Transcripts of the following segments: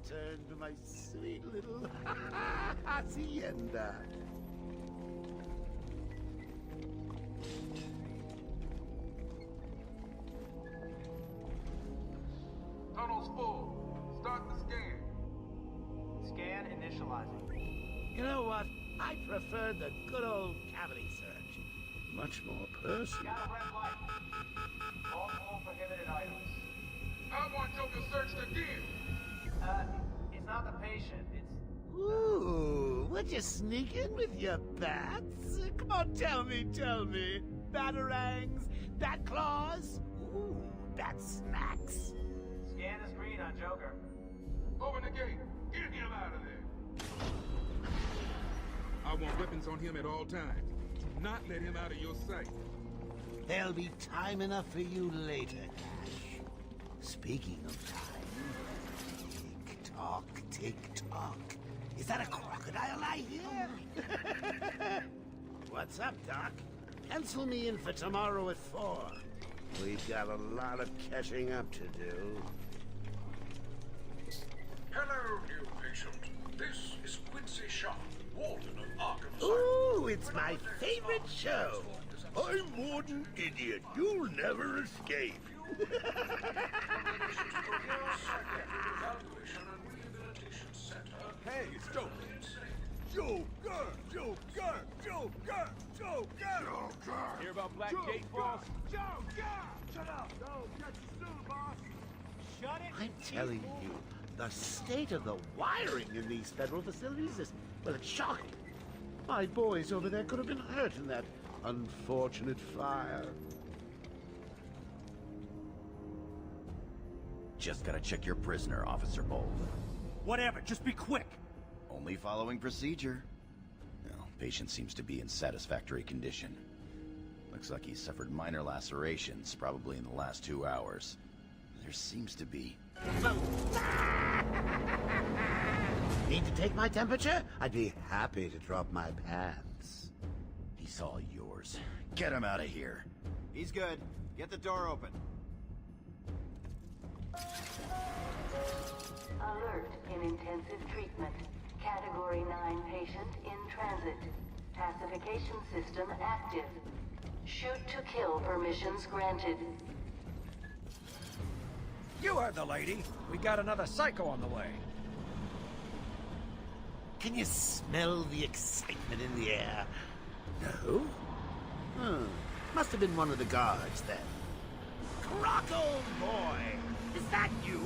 return to my sweet little hacienda. Tunnel's full. Start the scan. Scan initializing. You know what? I prefer the good old cavity search. Much more personal. Got a red light. All prohibited items. I want Joker searched again. It's not the patient, it's... Ooh, would you sneak in with your bats? Come on, tell me. Batarangs, bat claws, ooh, bat snacks. Scan is green on Joker. Open the gate. Get him out of there. I want weapons on him at all times. Do not let him out of your sight. There'll be time enough for you later, Cash. Speaking of time, tick-tock. Is that a crocodile I hear? What's up, Doc? Pencil me in for tomorrow at 4. We've got a lot of catching up to do. Hello, new patient. This is Quincy Sharp, Warden of Arkham Asylum. Ooh, it's my favorite show. I'm Warden Idiot. You'll never escape. Hey, it's Joker. Joker. Hear about Black Gate, boss? Joker! Shut up! No, catch you soon, boss. Shut it! I'm telling you, the state of the wiring in these federal facilities is, well, it's shocking. My boys over there could have been hurt in that unfortunate fire. Just gotta check your prisoner, Officer Bold. Whatever, just be quick! Only following procedure. Well, patient seems to be in satisfactory condition. Looks like he suffered minor lacerations, probably in the last 2 hours. There seems to be... Need to take my temperature? I'd be happy to drop my pants. He's all yours. Get him out of here. He's good. Get the door open. Alert in intensive treatment. Category 9 patient in transit. Pacification system active. Shoot to kill permissions granted. You heard the lady. We got another psycho on the way. Can you smell the excitement in the air? No? Must have been one of the guards then. Croc, old boy! Is that you?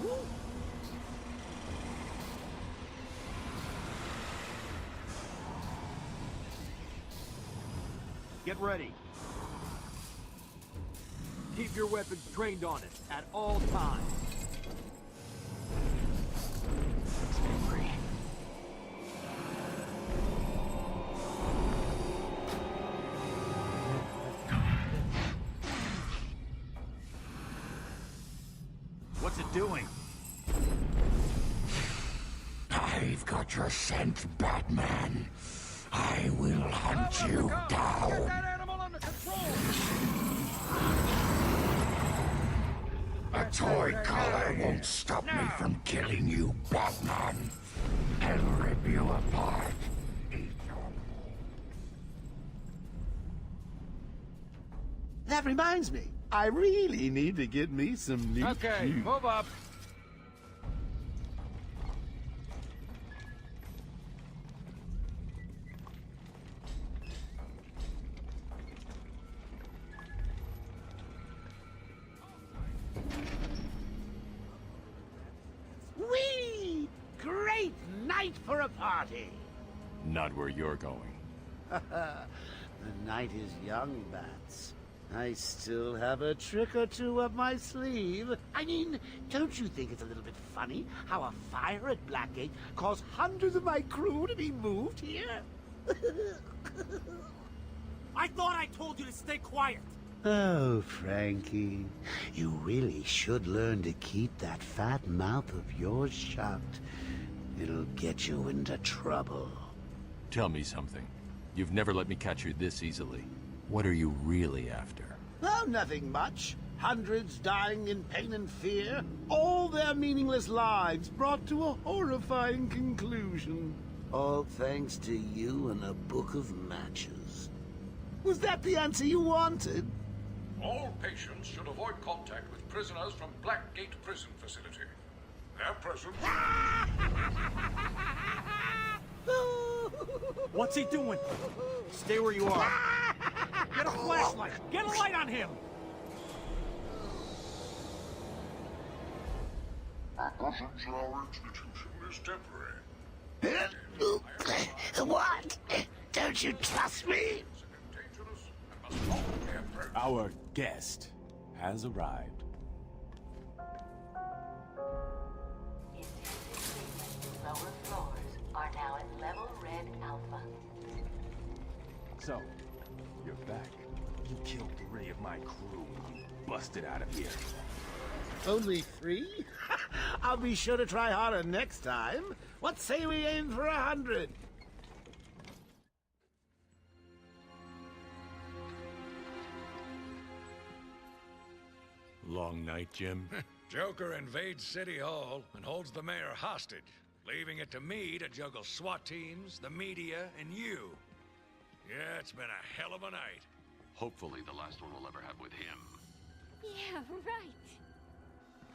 Get ready. Keep your weapons trained on it at all times. Angry. What's it doing? I've got your scent, Batman. I will hunt you down. Get that animal under control! A toy collar won't stop me from killing you, Batman. I'll rip you apart. Eat your... That reminds me, I really need to get me some new Okay, shoes. move up. Whee! Great night for a party! Not where you're going. The night is young, Bats. I still have a trick or two up my sleeve. I mean, don't you think it's a little bit funny how a fire at Blackgate caused hundreds of my crew to be moved here? I thought I told you to stay quiet! Oh, Frankie, you really should learn to keep that fat mouth of yours shut. It'll get you into trouble. Tell me something. You've never let me catch you this easily. What are you really after? Oh, nothing much. Hundreds dying in pain and fear, all their meaningless lives brought to a horrifying conclusion. All thanks to you and a book of matches. Was that the answer you wanted? All patients should avoid contact with prisoners from Blackgate Prison Facility. Their presence... What's he doing? Stay where you are. Get a flashlight! Get a light on him! Our presence in our institution is temporary. What? Don't you trust me? Dangerous and must not be approached. Our guest has arrived. Intensive treatment lower floors are now at level red alpha. So, you're back. You killed 3 of my crew when you busted out of here. Only 3? I'll be sure to try harder next time. What say we aim for 100? Long night, Jim? Joker invades City Hall and holds the mayor hostage, leaving it to me to juggle SWAT teams, the media, and you. Yeah, it's been a hell of a night. Hopefully the last one we'll ever have with him. Yeah, right.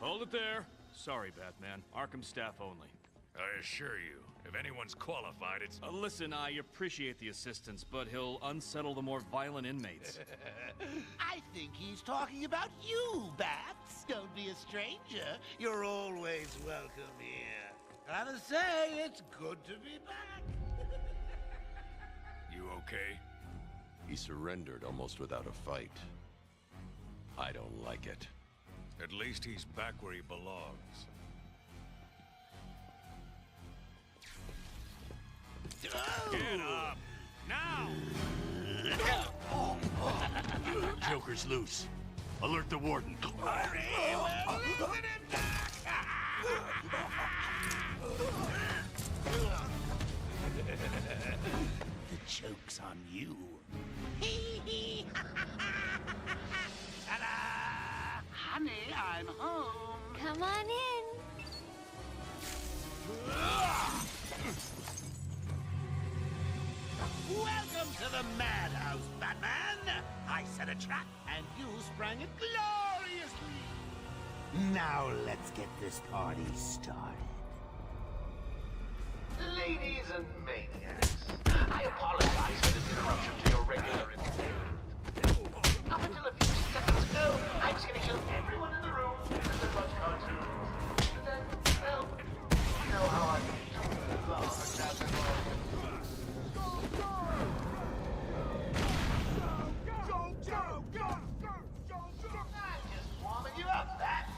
Hold it there. Sorry, Batman. Arkham staff only. I assure you, if anyone's qualified, it's... Listen, I appreciate the assistance, but he'll unsettle the more violent inmates. I think he's talking about you, Bats. Don't be a stranger. You're always welcome here. I gotta say, it's good to be back. You okay? He surrendered almost without a fight. I don't like it. At least he's back where he belongs. Get up! Now! Joker's loose. Alert the warden. The joke's on you. Ta-da! Honey, I'm home. Come on in. Welcome to the madhouse, Batman! I set a trap, and you sprang it gloriously! Now let's get this party started. Ladies and maniacs, I apologize for this interruption to your regular entertainment. Up until a few seconds ago, I was going to kill everyone in the room because they watch cartoons. But then, well, you know how I feel. I'm just warming you up, Bats.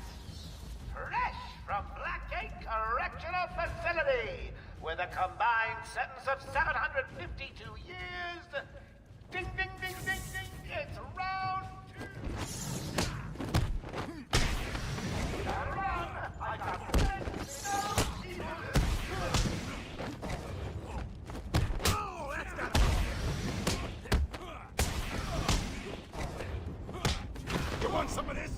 Fresh from Blackgate Correctional Facility, with a combined sentence of 752 years. Ding, ding, ding, ding, ding. It's round 2. Gotta run. I got friends. You want some of this?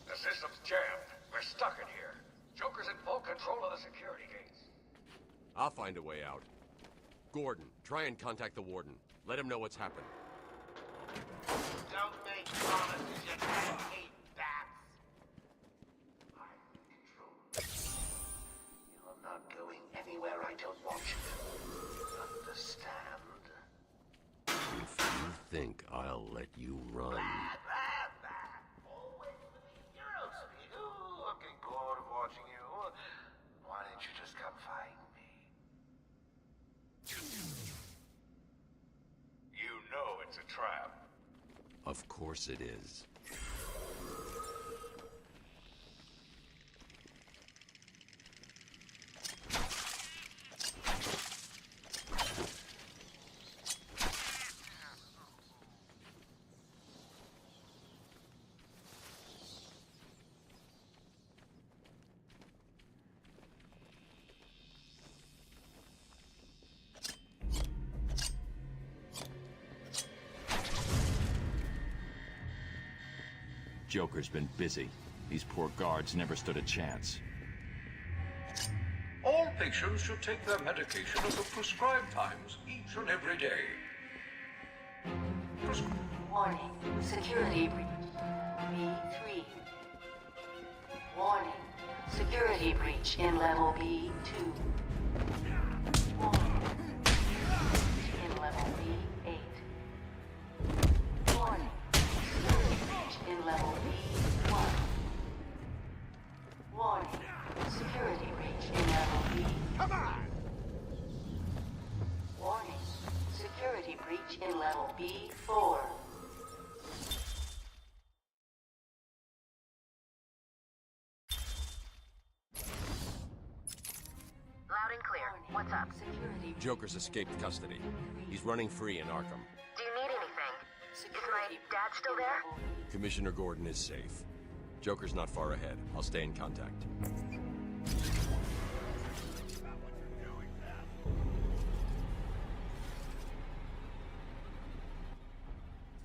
The system's jammed. We're stuck in here. Joker's in full control of the security gates. I'll find a way out. Gordon, try and contact the warden. Let him know what's happened. Don't make promises you can't keep, Bats. I'm in control. You're not going anywhere I don't want you to. Understand? If you think I'll let you run... Always with the hero speed. Ooh, I'm getting bored of watching you. Why didn't you just come find me? You know it's a trap. Of course it is. Joker's been busy. These poor guards never stood a chance. All patients should take their medication at the prescribed times each and every day. Warning. Security breach. B3. Warning. Security breach in level B2. Warning. In level B8. Warning. Security breach in level B1. Warning. Security breach in level B. Come on! Warning. Security breach in level B4. Loud and clear. What's up? Joker's escaped custody. He's running free in Arkham. Do you need anything? Is my dad still there? Commissioner Gordon is safe. Joker's not far ahead. I'll stay in contact.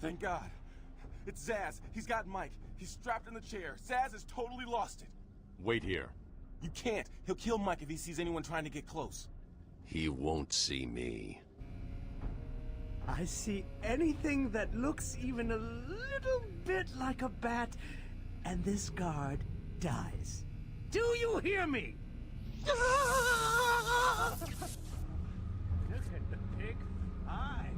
Thank God. It's Zsasz. He's got Mike. He's strapped in the chair. Zsasz has totally lost it. Wait here. You can't. He'll kill Mike if he sees anyone trying to get close. He won't see me. I see anything that looks even a little bit like a bat, and this guard dies. Do you hear me? Look at the big eye.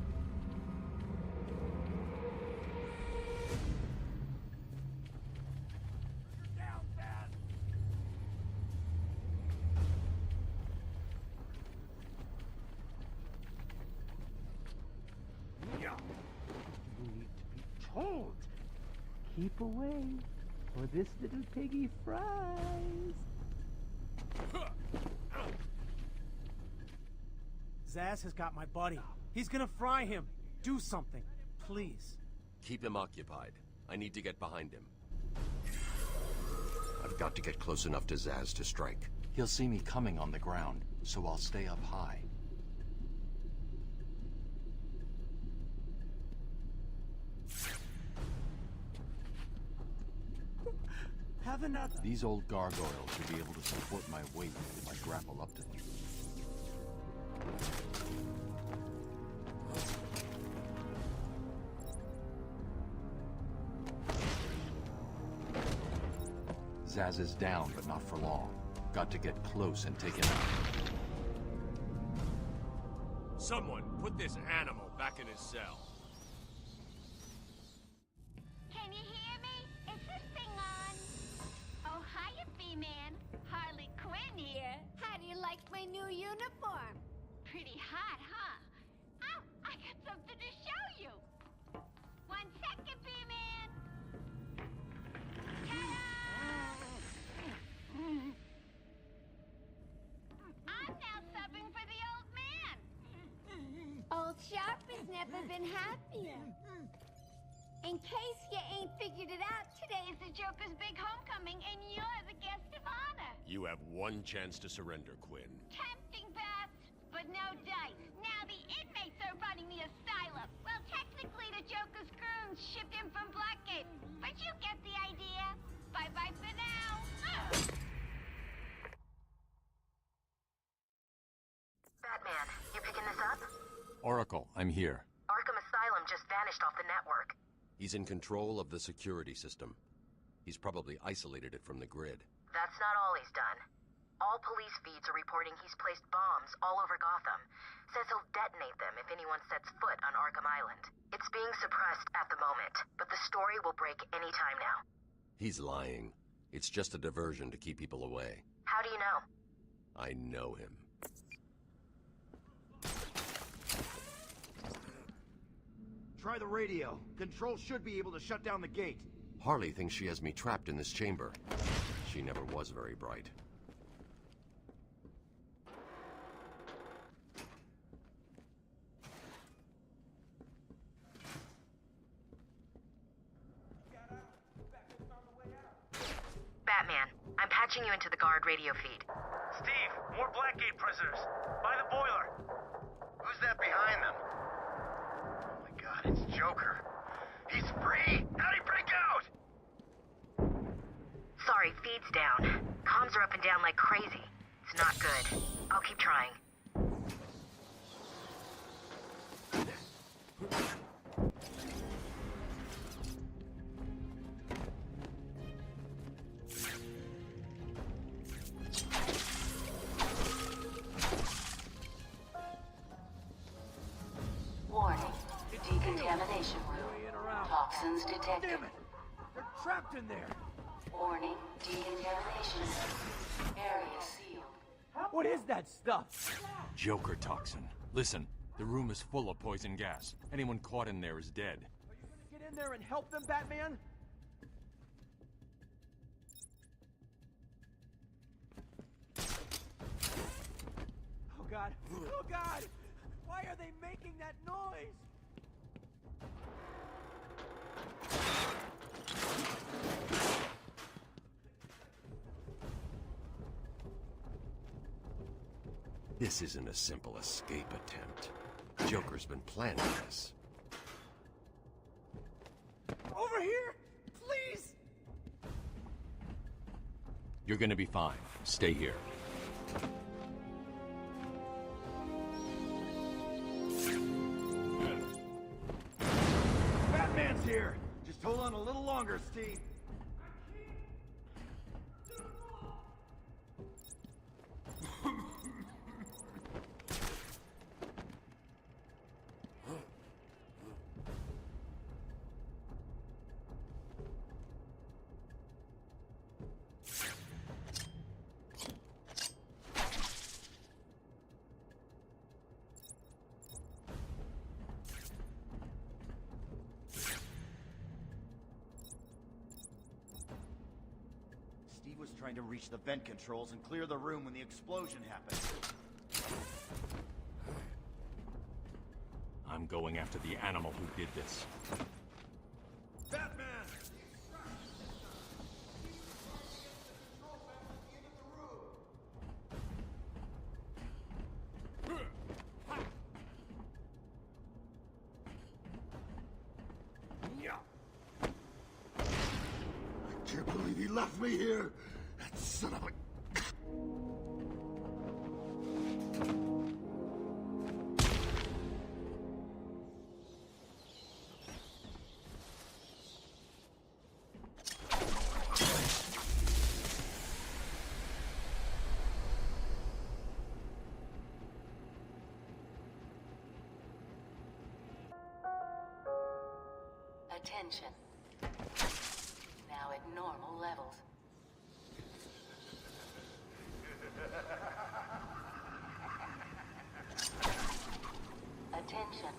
Told. Keep away, or this little piggy fries. Zsasz has got my buddy. He's gonna fry him. Do something, please. Keep him occupied. I need to get behind him. I've got to get close enough to Zsasz to strike. He'll see me coming on the ground, so I'll stay up high. These old gargoyles should be able to support my weight if I grapple up to them. Zsasz is down, but not for long. Got to get close and take him out. Someone put this animal back in his cell. Can you hear me? Is this thing on? Oh, hiya, B-Man. Harley Quinn here. How do you like my new uniform? Pretty hot, huh? Oh, I got something to show you. 1 second, B-Man. I'm now subbing for the old man. Old Sharp has never been happier. In case you ain't figured it out, today is the Joker's big homecoming, and you're the guest of honor. You have one chance to surrender, Quinn. Tempting, Beth, but no dice. Now the inmates are running the asylum. Well, technically the Joker's goons shipped in from Blackgate, but you get the idea. Bye-bye for now. Batman, you picking this up? Oracle, I'm here. Arkham Asylum just vanished off the network. He's in control of the security system. He's probably isolated it from the grid. That's not all he's done. All police feeds are reporting he's placed bombs all over Gotham. Says he'll detonate them if anyone sets foot on Arkham Island. It's being suppressed at the moment, but the story will break any time now. He's lying. It's just a diversion to keep people away. How do you know? I know him. Try the radio. Control should be able to shut down the gate. Harley thinks she has me trapped in this chamber. She never was very bright. Batman, I'm patching you into the guard radio feed. Steve, more Blackgate prisoners. By the boiler. Who's that behind them? Oh my god, it's Joker. He's free! How'd he break out? Sorry, feed's down. Comms are up and down like crazy. It's not good. I'll keep trying. Warning. Decontamination room. Toxins detected. Damn it! They're trapped in there! Warning. Decontamination zone. Area sealed. What is that stuff? Joker toxin. Listen, the room is full of poison gas. Anyone caught in there is dead. Are you gonna get in there and help them, Batman? Oh God! Oh God! Why are they making that noise? This isn't a simple escape attempt. Joker's been planning this. Over here! Please! You're gonna be fine. Stay here. Batman's here! Just hold on a little longer, Steve. Steve was trying to reach the vent controls and clear the room when the explosion happened. I'm going after the animal who did this. Batman! I can't believe he left me here. That son of a... Attention. Now at normal levels. Attention.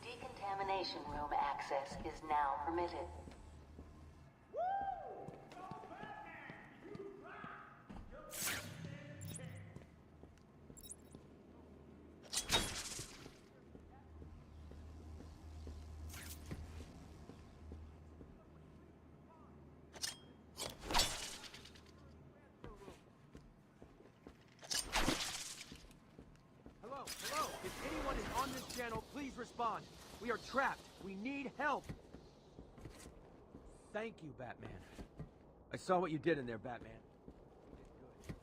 Decontamination room access is now permitted. Hello? If anyone is on this channel, please respond. We are trapped. We need help. Thank you, Batman. I saw what you did in there, Batman. You did good.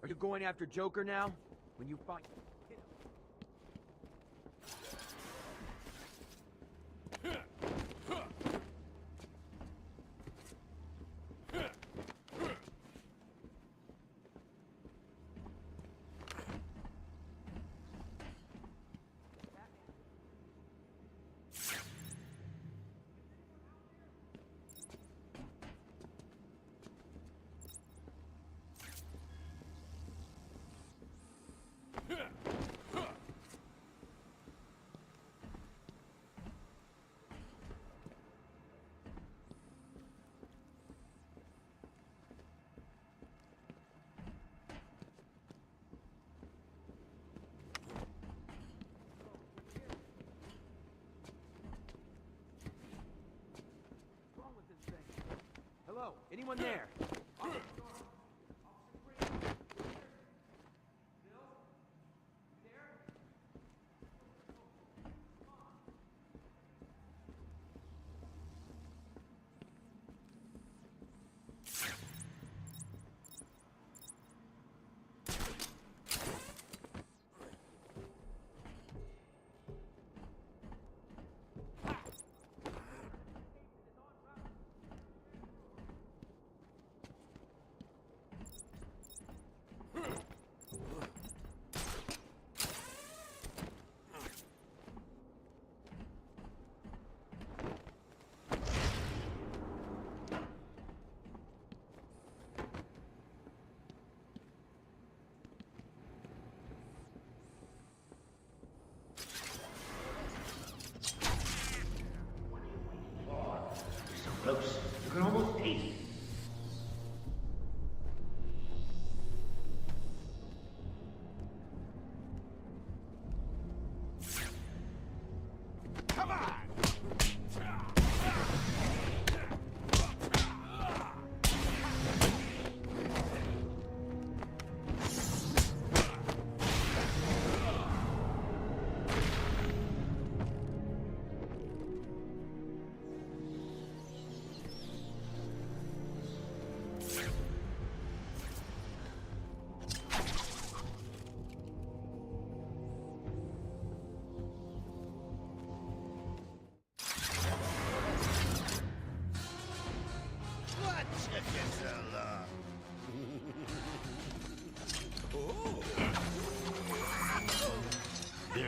Are you going after Joker now? When you find... Hello? Anyone there?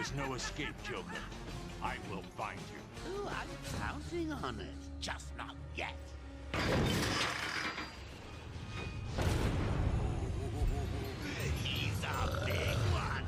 There's no escape, Joker. I will find you. Oh, I'm counting on it. Just not yet. He's a big one.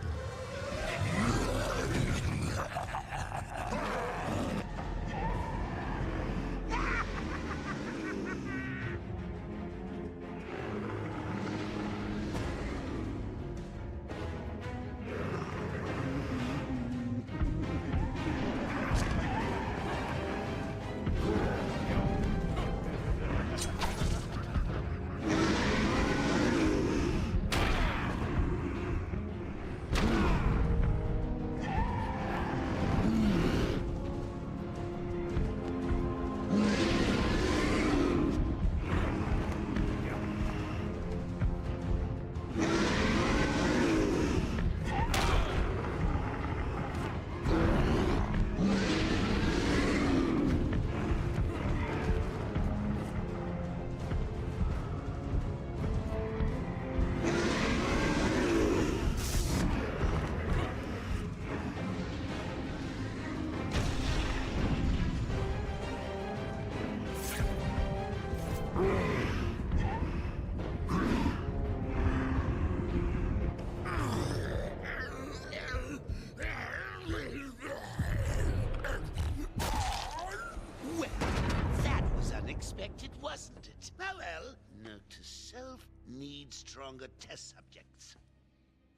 Wasn't it? Well, note to self, need stronger test subjects.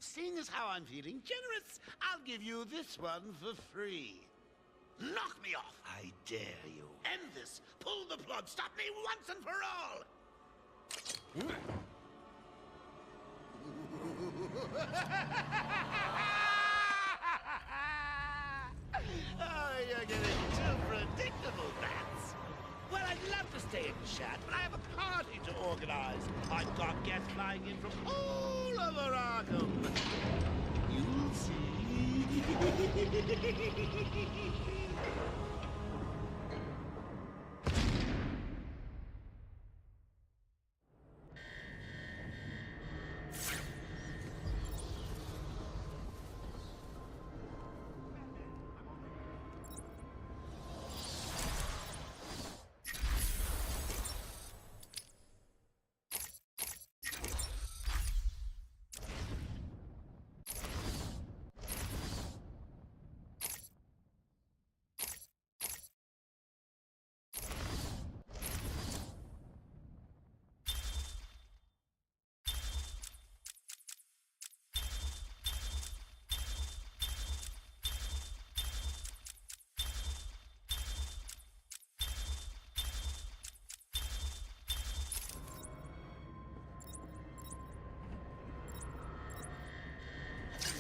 Seeing as how I'm feeling generous, I'll give you this one for free. Knock me off, I dare you. End this. Pull the plug. Stop me once and for all. Oh, you're getting too predictable, Bats. Well, I'd love to stay and chat, but I have a party to organize. I've got guests flying in from all over Arkham. You'll see.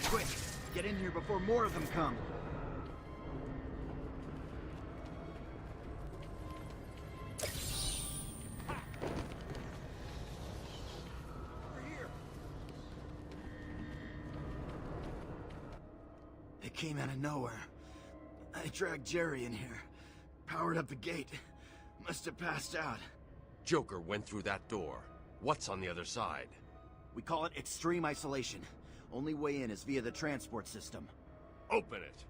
Quick, get in here before more of them come. It came out of nowhere. I dragged Jerry in here, powered up the gate. Must have passed out. Joker went through that door. What's on the other side? We call it extreme isolation. Only way in is via the transport system. Open it!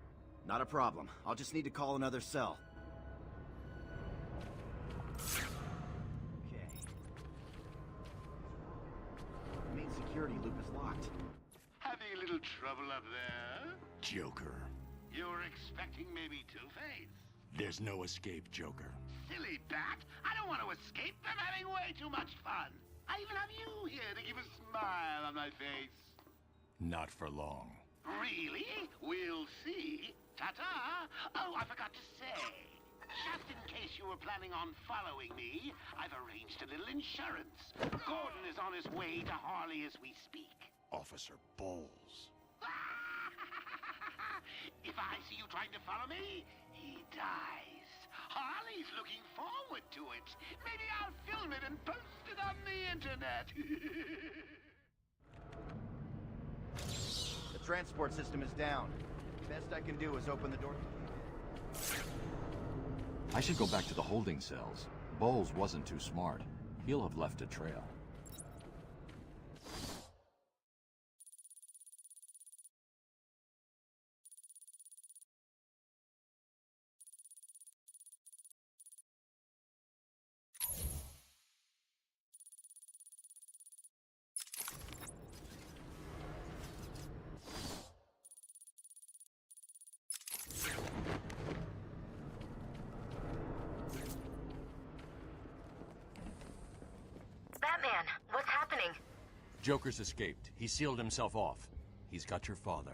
Not a problem. I'll just need to call another cell. Okay. The main security loop is locked. Having a little trouble up there? Joker. You were expecting maybe Two-Face? There's no escape, Joker. Silly bat! I don't want to escape. I'm having way too much fun. I even have you here to keep a smile on my face. Not for long. Really? We'll see. Ta-ta! Oh, I forgot to say. Just in case you were planning on following me, I've arranged a little insurance. Gordon is on his way to Harley as we speak. Officer Bowles. If I see you trying to follow me, he dies. Harley's looking forward to it. Maybe I'll film it and post it on the internet. The transport system is down. Best I can do is open the door. I should go back to the holding cells. Bowles wasn't too smart. He'll have left a trail. Joker's escaped. He sealed himself off. He's got your father.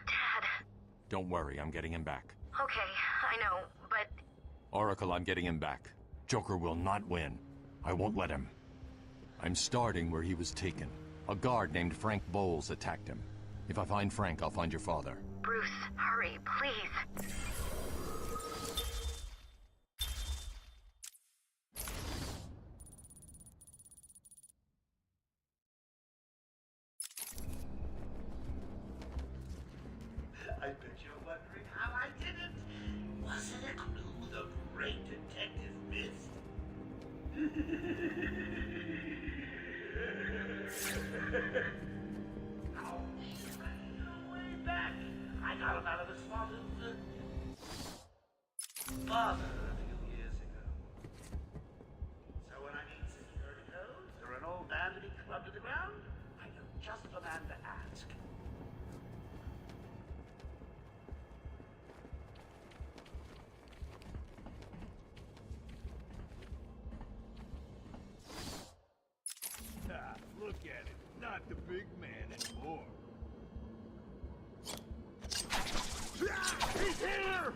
Dad. Don't worry, I'm getting him back. Okay, I know, but... Oracle, I'm getting him back. Joker will not win. I won't let him. I'm starting where he was taken. A guard named Frank Bowles attacked him. If I find Frank, I'll find your father. Bruce, hurry, please. I bet you're wondering how I did it. Was it a clue the great detective missed? Oh, way back. I got him out of his father's father a few years ago. So when I need security codes or an old man to be clubbed to the ground, I am just the man to ask. Look at it. Not the big man anymore. He's here!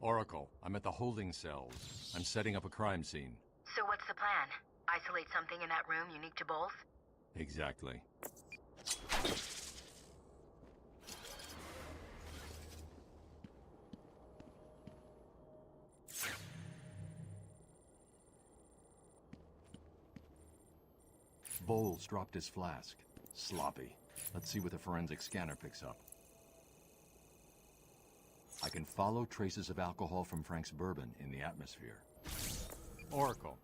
Oracle, I'm at the holding cells. I'm setting up a crime scene. So what's the plan? Isolate something in that room unique to Bowles? Exactly. Bowles dropped his flask. Sloppy. Let's see what the forensic scanner picks up. I can follow traces of alcohol from Frank's bourbon in the atmosphere. Oracle,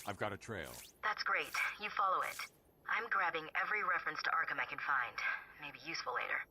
I've got a trail. That's great. You follow it. I'm grabbing every reference to Arkham I can find. Maybe useful later.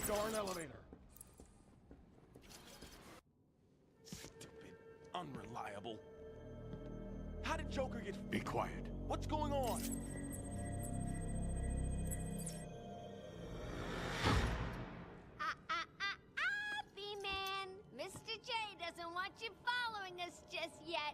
Darn elevator. Stupid, unreliable. How did Joker get... Be quiet. What's going on? B-Man. Mr. J doesn't want you following us just yet.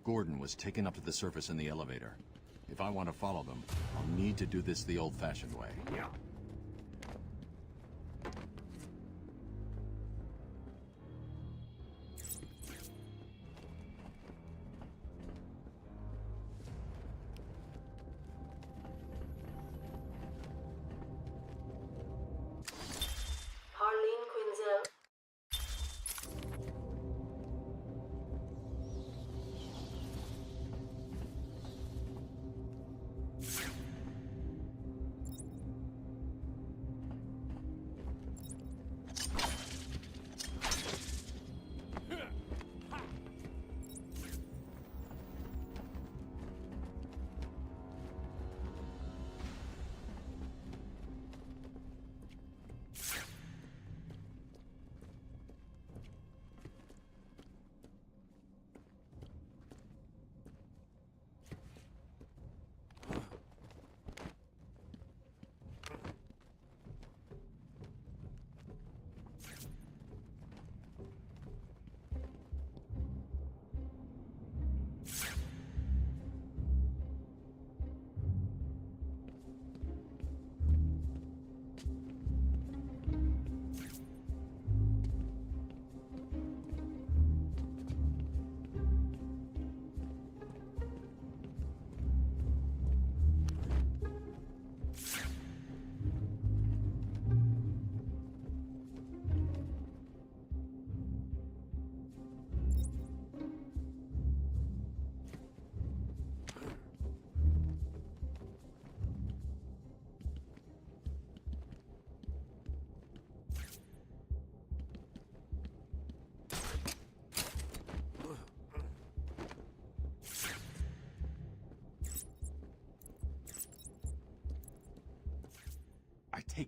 Gordon was taken up to the surface in the elevator. If I want to follow them, I'll need to do this the old-fashioned way. Yeah.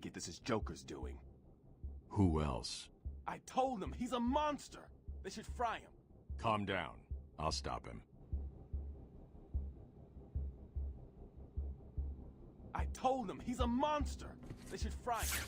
take it this is Joker's doing. Who else? I told them he's a monster. They should fry him. Calm down. I'll stop him. I told them he's a monster. They should fry him.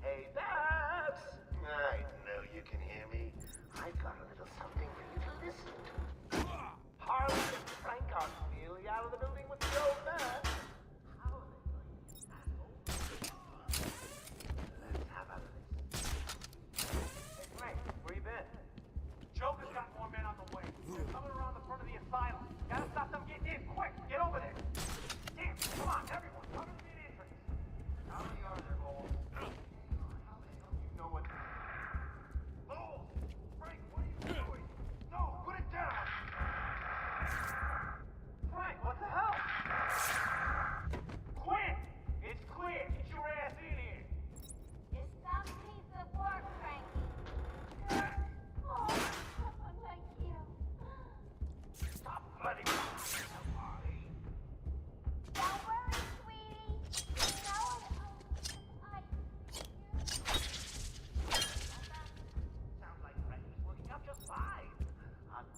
Hey, Babs! I know you can hear me. I've got a little something for you to listen to. Harley and Frank are nearly out of the building with the old man. How are they going to tackle? Let's have a listen. Hey, Frank, where you been? Joker's got more men on the way. They're coming around the front of the asylum. Gotta stop them getting in, quick! Get over there! Damn, come on, everyone, come to the main entrance. How many are there, Bowles? How the hell do you know what... Bowles! Frank, what are you doing? No, put it down! Frank, what the hell? Quinn! It's clear! Get your ass in here! It's some piece of work, Frankie. Oh, someone like you. Stop bloody Harley! Don't worry, sweetie. You know Sounds like Frank is working out just fine.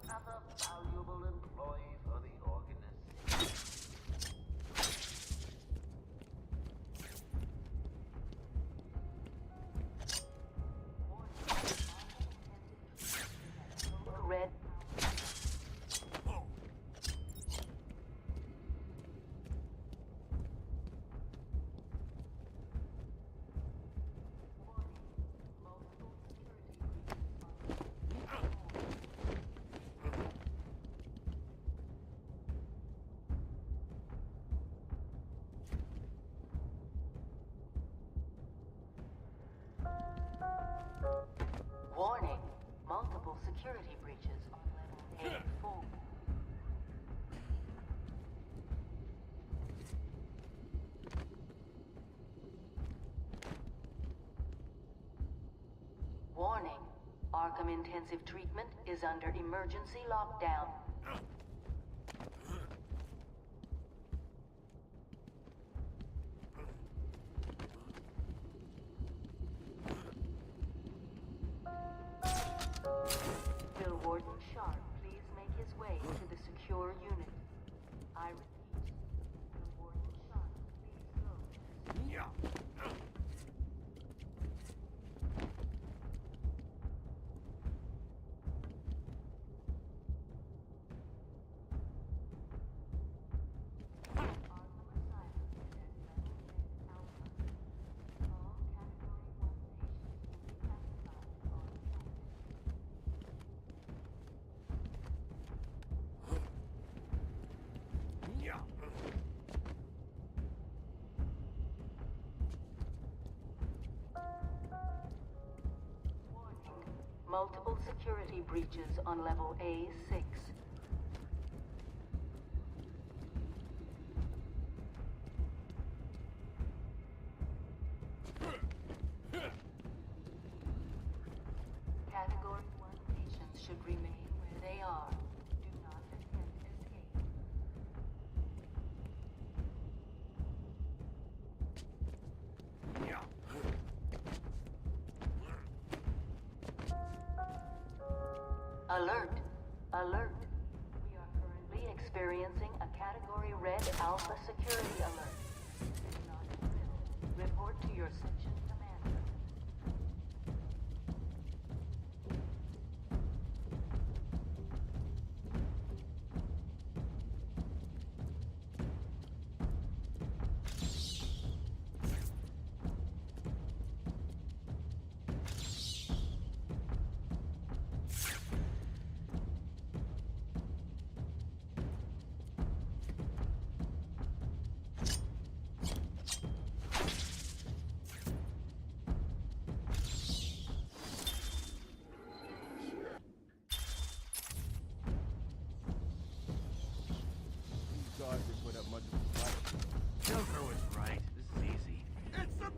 Another valuable employee for the organization. Red. Warning, multiple security breaches on level A4. Warning, Arkham Intensive Treatment is under emergency lockdown. Bill Warden Sharp, please make his way to the secure unit. I repeat, Bill Warden Sharp, please go to the secure unit. Multiple security breaches on level A6. Category 1 patients should remain where they are. Do not attempt escape. Alert! Alert! We are currently experiencing a Category Red Alpha security alert. Do not fulfill. Report to your section commander.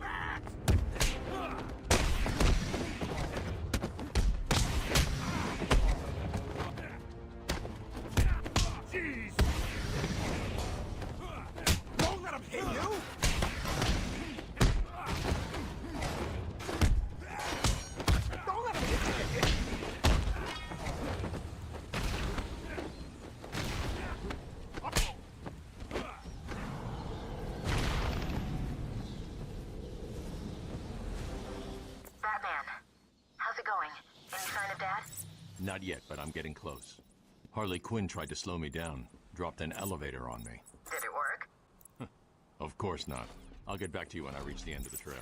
bat! Jeez! Don't let him hit you! Don't let him hit you! Batman, how's it going? Any sign of Dad? Not yet, but I'm getting close. Harley Quinn tried to slow me down, dropped an elevator on me. Did it work? Of course not. I'll get back to you when I reach the end of the trail.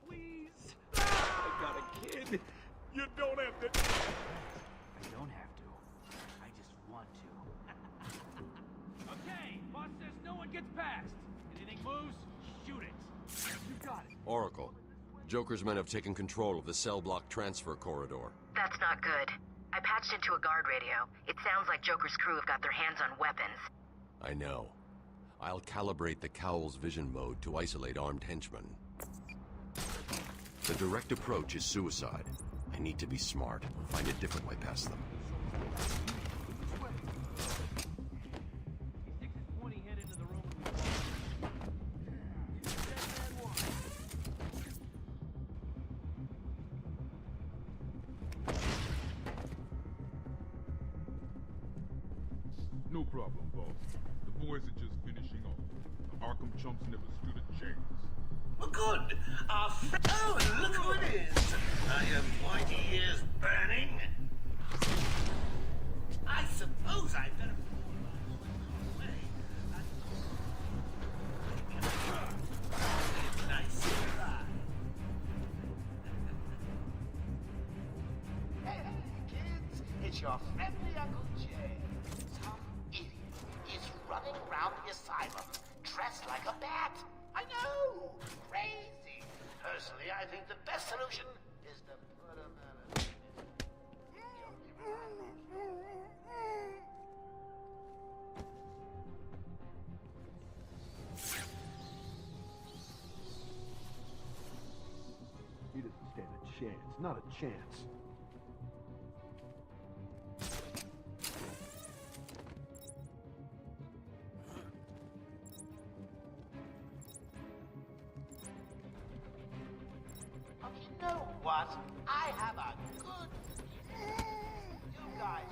Please! I got a kid! You don't have to... I don't have to. I just want to. Okay, boss says no one gets past. Anything moves, shoot it. You got it. Oracle. Joker's men have taken control of the cell block transfer corridor. That's not good. I patched into a guard radio. It sounds like Joker's crew have got their hands on weapons. I know. I'll calibrate the Cowl's vision mode to isolate armed henchmen. The direct approach is suicide. I need to be smart. Find a different way past them. He sticks his pointy head into the room. No problem, boss. The boys are just finishing off. The Arkham chumps never stood a chance. Well, good. Oh, and look who it is. Are your pointy ears burning? I suppose I'd better... Nice try. Hey, kids, it's your friendly Uncle Jay. Some idiot is running around the asylum dressed like a bat. I know! Crazy! Personally, I think the best solution is to put him out of... He doesn't stand a chance. Not a chance. You know what? I have a good... You guys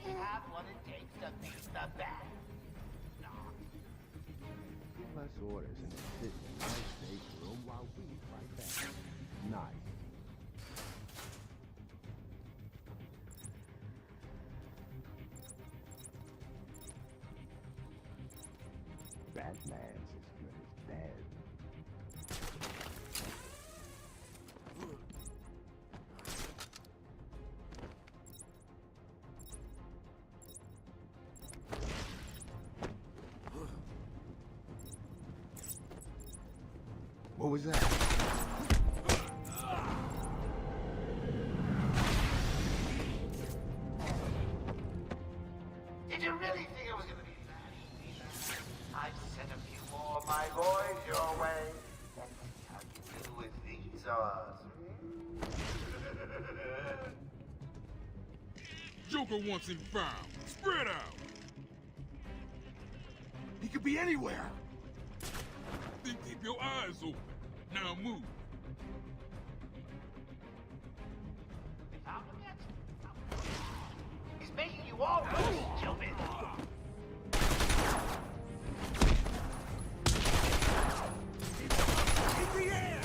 really have what it takes to beat the bat. Give us orders and sit in my stateroom while we fight back. Nice. Batman's as good as dead. What was that? Did you really think it was gonna be that easy? I've sent a few more of my boys your way. Let's see how you do with these odds. Joker wants him found. Spread out. He could be anywhere. Then keep your eyes open. Now move. Found him yet? He's making you all look stupid. In the air!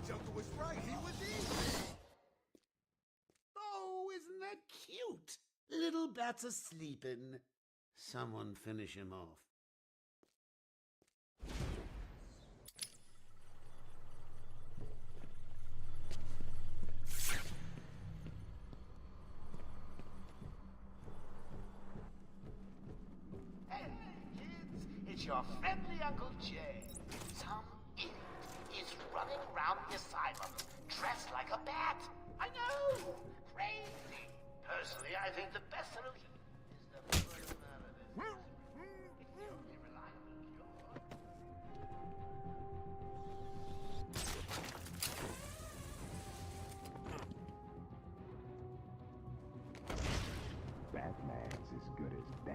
Joker was right. He was easy. Oh, isn't that cute? Little bats are sleeping. Someone finish him off. Hey, kids, It's your friendly Uncle Jay. Some idiot is running around the asylum dressed like a bat. I know! Crazy. Personally, I think the best solution is to put him out of this. It's the only reliable Batman's as good as dead.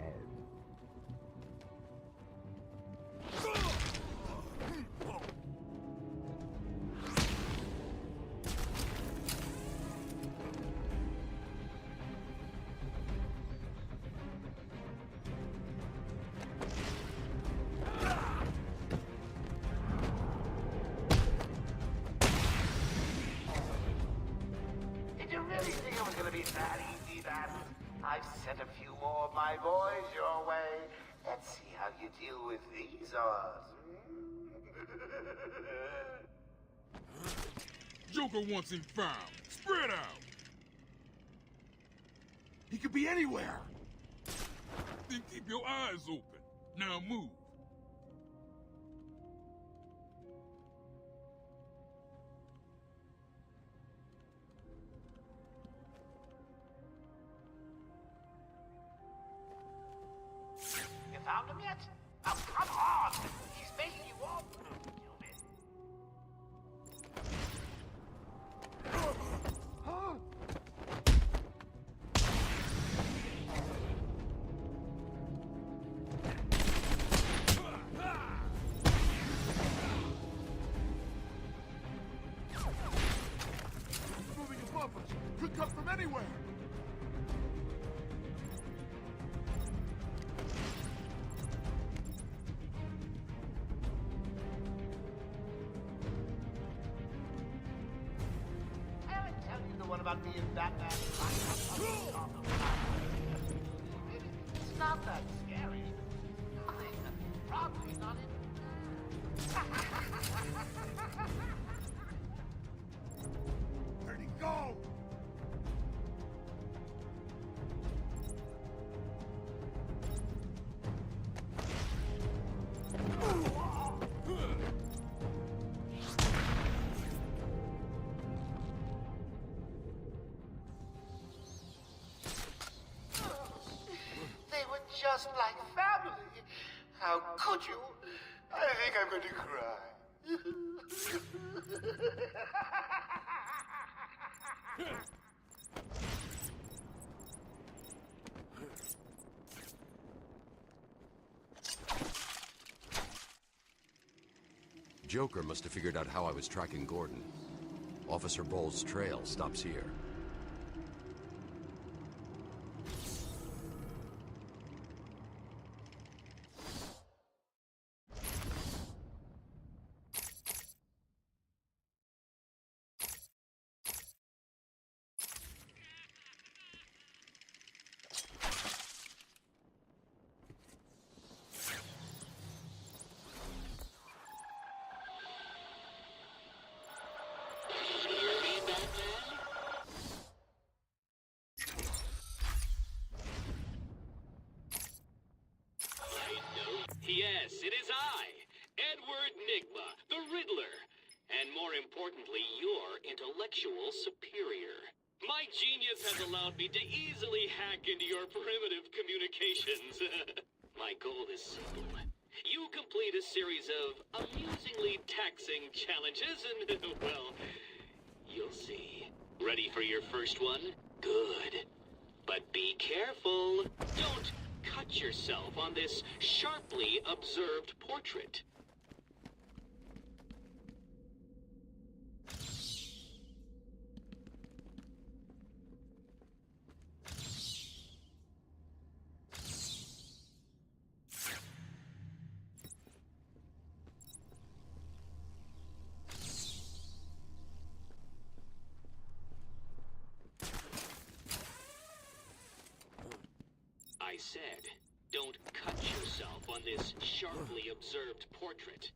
Did you really think it was going to be that easy, Bat? I've sent a few more of my boys your way. Let's see how you deal with these odds. Joker wants him found. Spread out. He could be anywhere. Then keep your eyes open. Now move. You found him yet? Oh, come on! He's making you all... Moving above us. Could come from anywhere. I ever tell you the one about me and Batman? It's not that scary. Nothing. Probably not in... Where'd he go? They were just like family. How could you? I think I'm going to cry. Joker must have figured out how I was tracking Gordon. Officer Bowles' trail stops here. Yes, it is I, Edward Nigma, the Riddler, and more importantly, your intellectual superior. My genius has allowed me to easily hack into your primitive communications. My goal is simple. You complete a series of amusingly taxing challenges and, well, you'll see. Ready for your first one? Good. But be careful. Don't cut yourself on this sharply observed portrait. I said, don't cut yourself on this sharply observed portrait.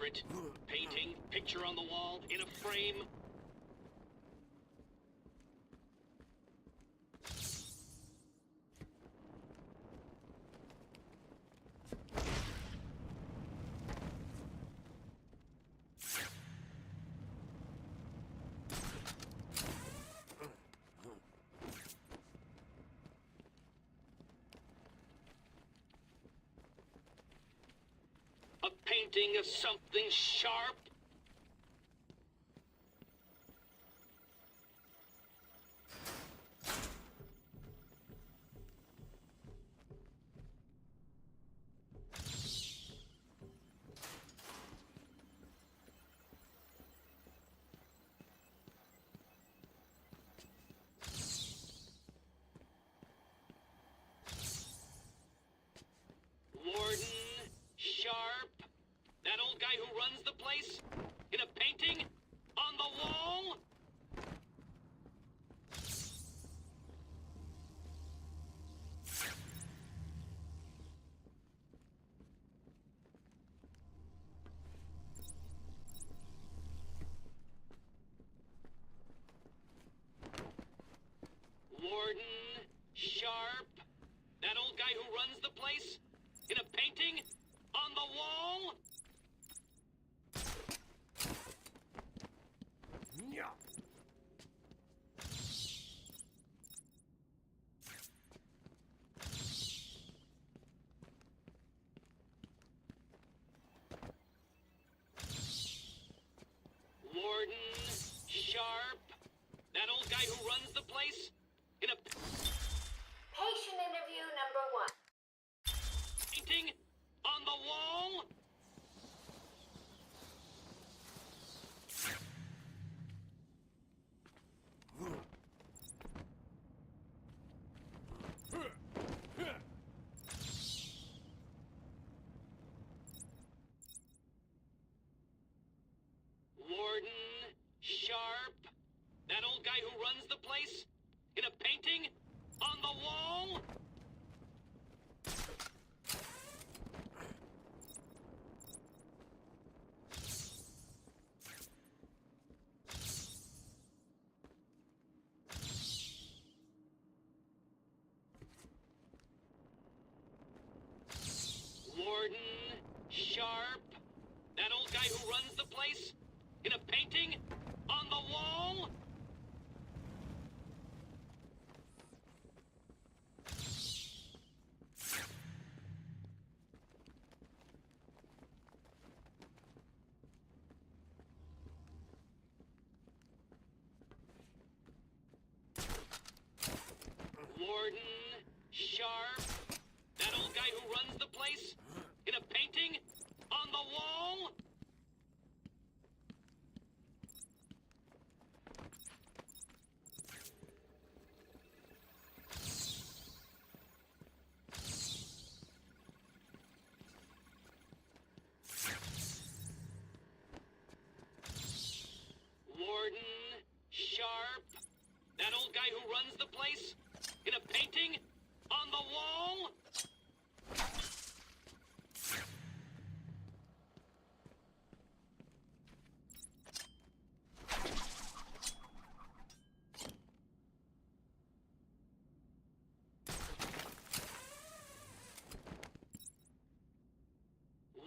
portrait, painting, picture on the wall, in a frame. A painting of something sharp? Warden, sharp? That old guy who runs the place? In a painting? On the wall? Warden, sharp? That old guy who runs the place? In a painting? On the wall? Yeah. Warden, sharp? That old guy who runs the place? In a Patient interview number 1. painting? On the wall? Warden, sharp? That old guy who runs the place? In a painting? On the wall? Warden, sharp? That old guy who runs the place? In a painting? On the wall? Warden, sharp? That old guy who runs the place? In a painting? On the wall? Warden, sharp? That old guy who runs the place? In a painting? On the wall?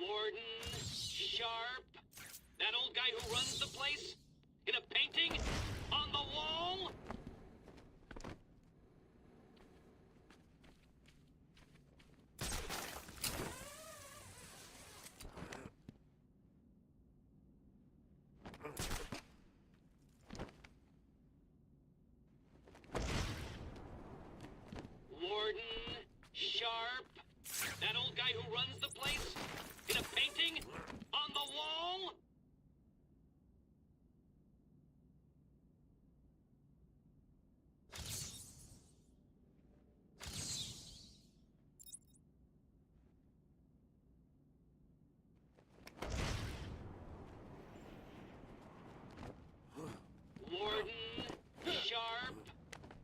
Warden, sharp? That old guy who runs the place? In a painting? On the wall? Warden, sharp? That old guy who runs the place? In a painting? On the wall? Warden, sharp?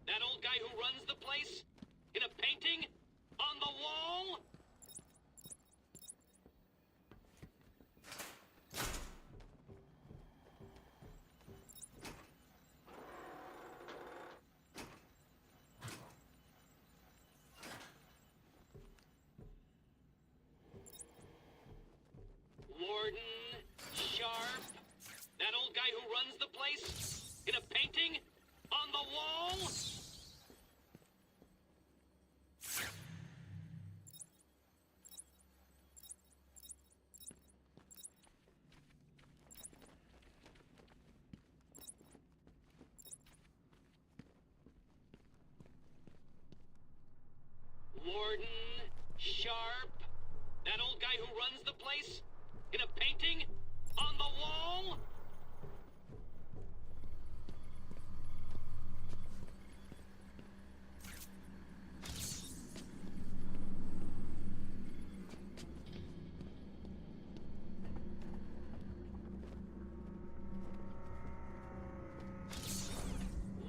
That old guy who runs the place? In a painting? On the wall? guy who runs the place? In a painting? On the wall? Warden, Sharp, that old guy who runs the place? In a painting? On the wall?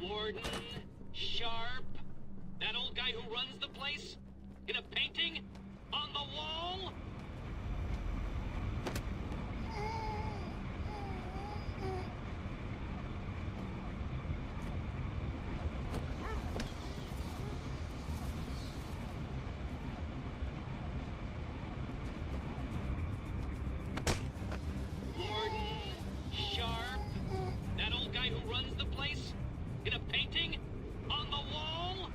Warden, Sharp, that old guy who runs the place? In a painting? On the wall? Warden, Sharp, that old guy who runs the place? In a painting? On the wall?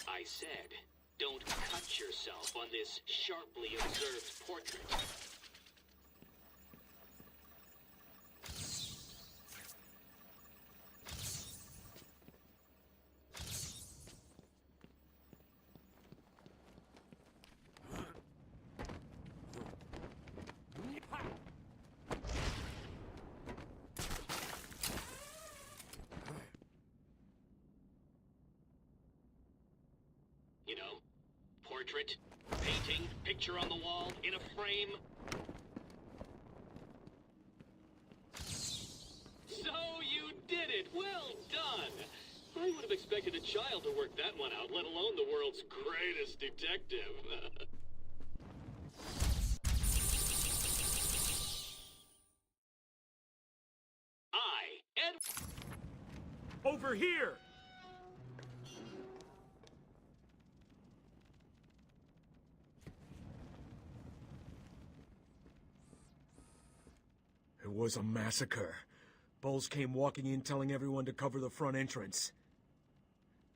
I said, don't cut yourself on this sharply observed portrait. You know, portrait, painting, picture on the wall, in a frame. So you did it! Well done! I would have expected a child to work that one out, let alone the world's greatest detective. Over here! It was a massacre. Bowles came walking in telling everyone to cover the front entrance.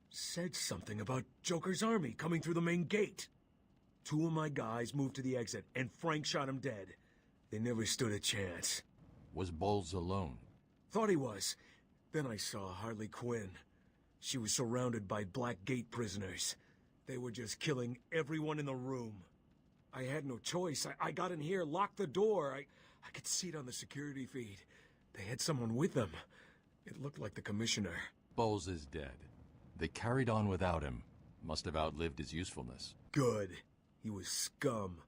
Said something about Joker's army coming through the main gate. 2 of my guys moved to the exit, and Frank shot him dead. They never stood a chance. Was Bowles alone? Thought he was. Then I saw Harley Quinn. She was surrounded by Black Gate prisoners. They were just killing everyone in the room. I had no choice. I got in here, locked the door. I could see it on the security feed. They had someone with them. It looked like the commissioner. Bowles is dead. They carried on without him. Must have outlived his usefulness. Good. He was scum.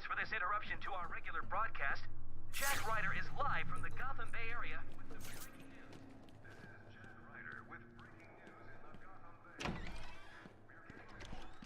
For this interruption to our regular broadcast, Jack Ryder is live from the Gotham Bay area with the breaking news. This is Jack Ryder with breaking news in the Gotham Bay. We're getting reports.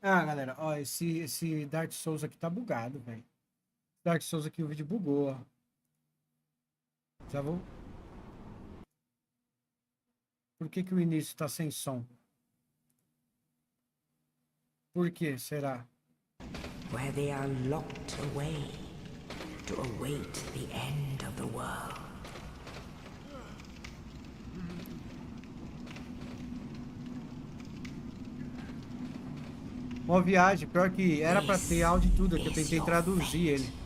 Ah, galera, ó, esse Dark Souls aqui tá bugado, velho. Dark Souls aqui, o vídeo bugou, ó. Já vou... Por que o início tá sem som? Por que será? Where they are locked away to await the end of the world. Uma viagem, pior que era pra ter áudio e tudo, que eu tentei traduzir ele.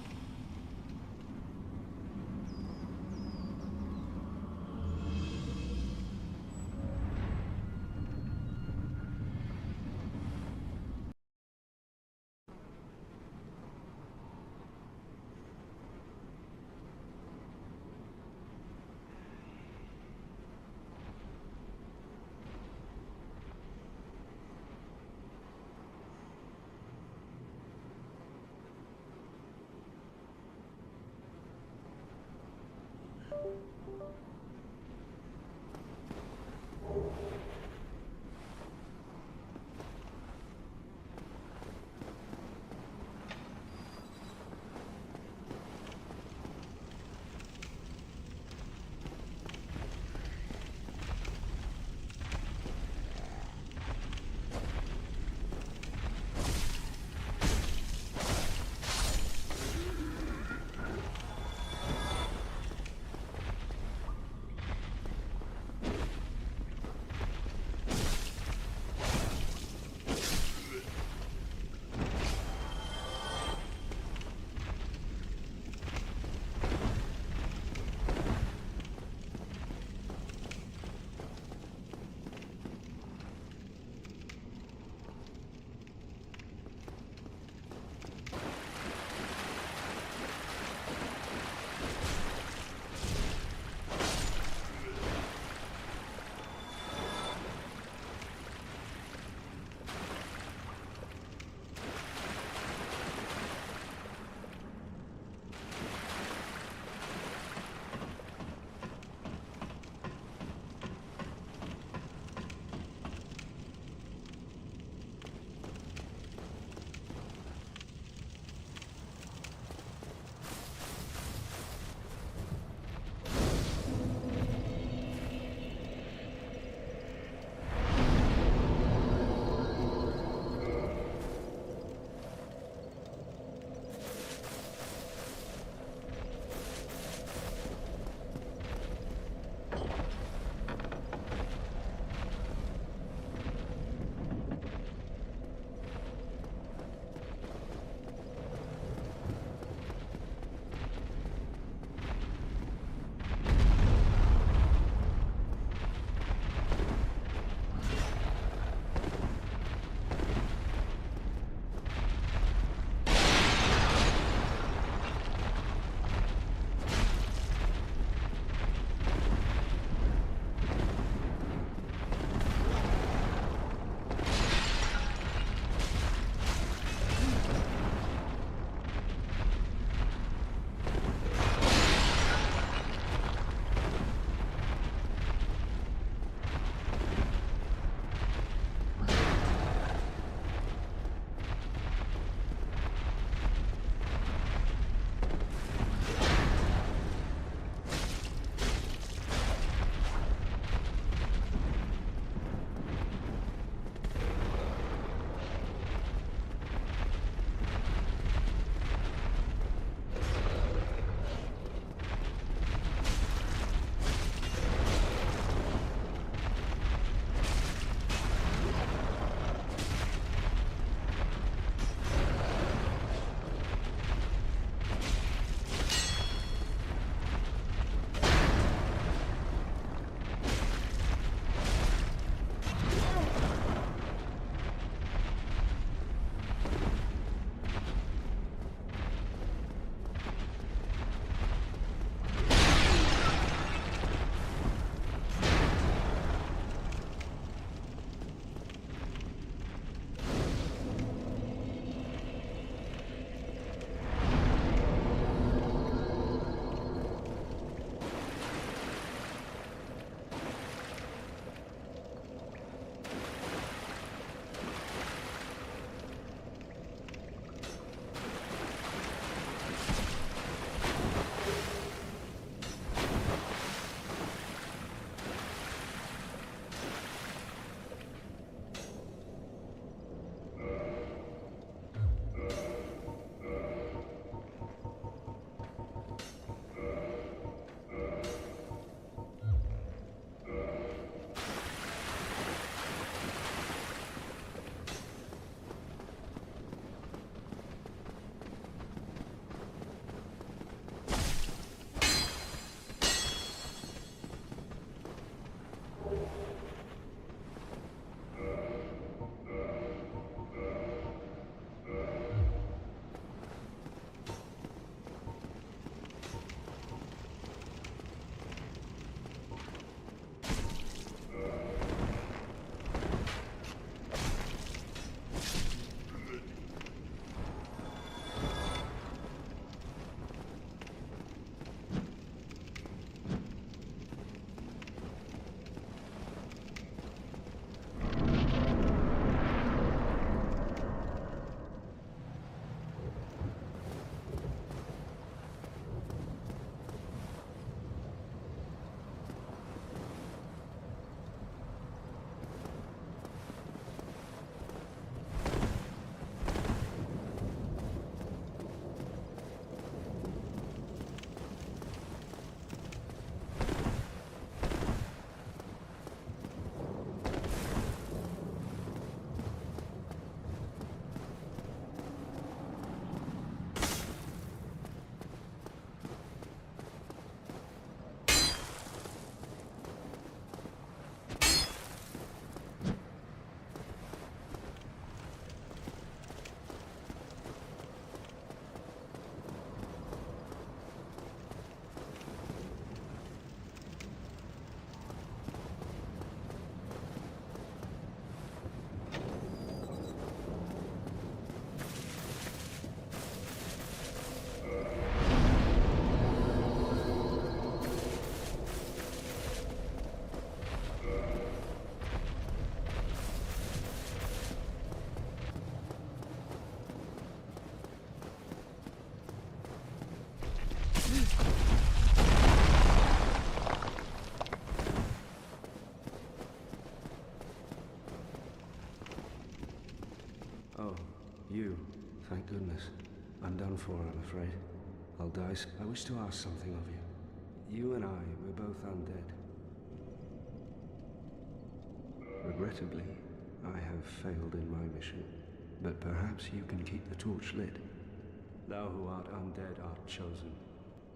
You, thank goodness. I'm done for, I'm afraid. I'll die. I wish to ask something of you. You and I, we're both undead. Regrettably, I have failed in my mission, but perhaps you can keep the torch lit. Thou who art undead art chosen.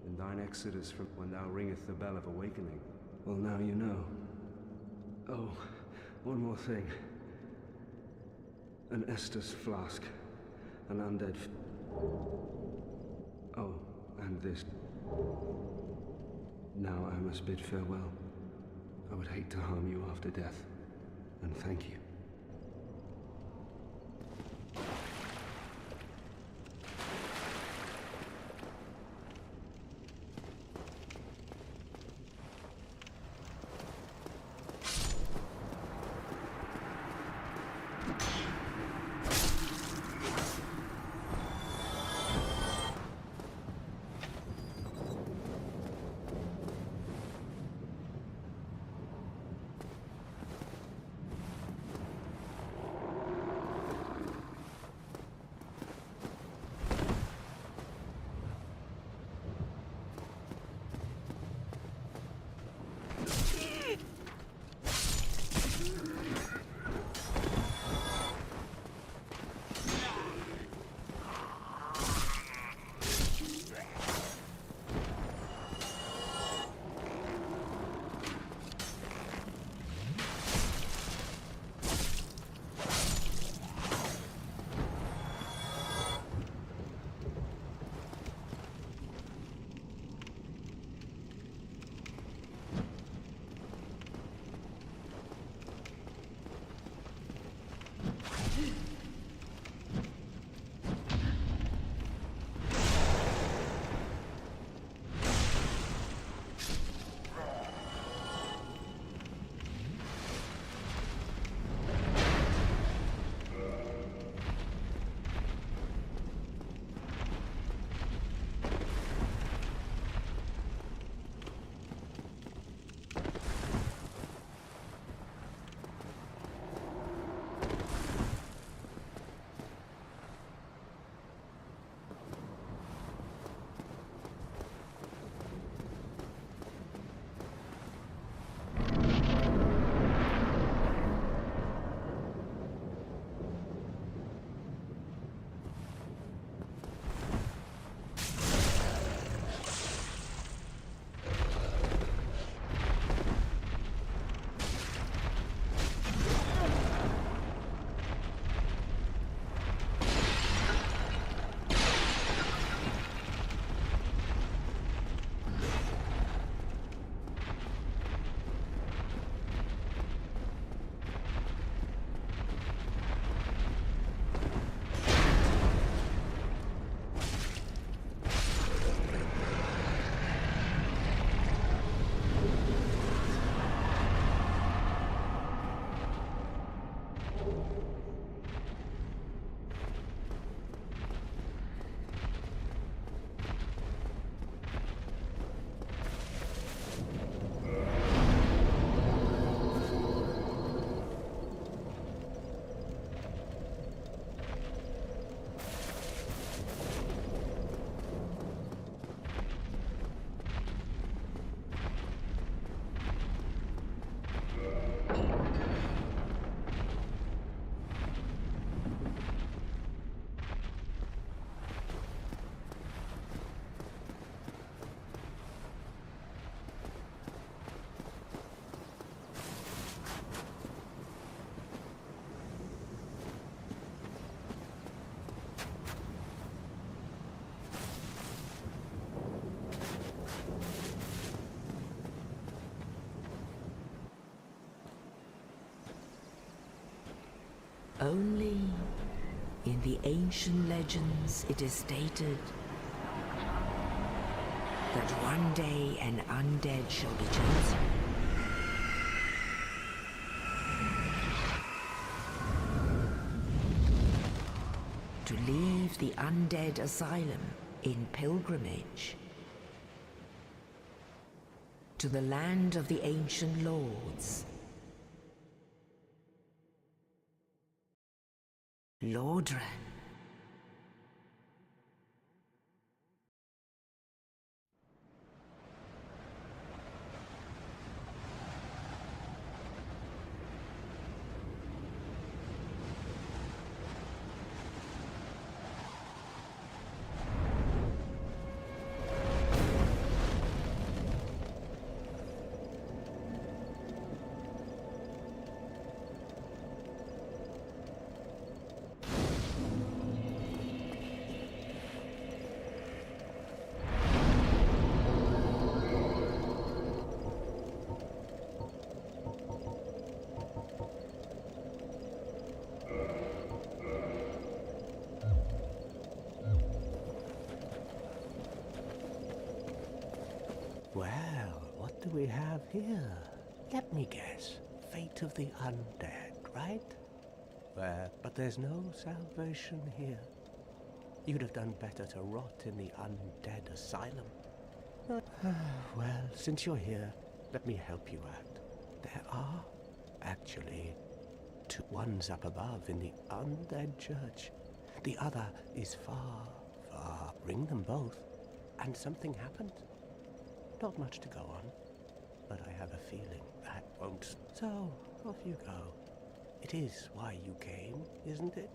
In thine exodus from when thou ringeth the bell of awakening, well, now you know. Oh, one more thing. An Estus flask. An undead oh, and this. Now I must bid farewell. I would hate to harm you after death. And thank you. Only in the ancient legends it is stated that one day an undead shall be chosen. To leave the undead asylum in pilgrimage to the land of the ancient lords. Lordran do we have here? Let me guess. Fate of the undead, right? Well, but there's no salvation here. You'd have done better to rot in the undead asylum. Well, since you're here, let me help you out. There are, actually, two. One's up above in the undead church. The other is far, far. Ring them both, and something happens. Not much to go on, but I have a feeling that won't. So, off you go. It is why you came, isn't it?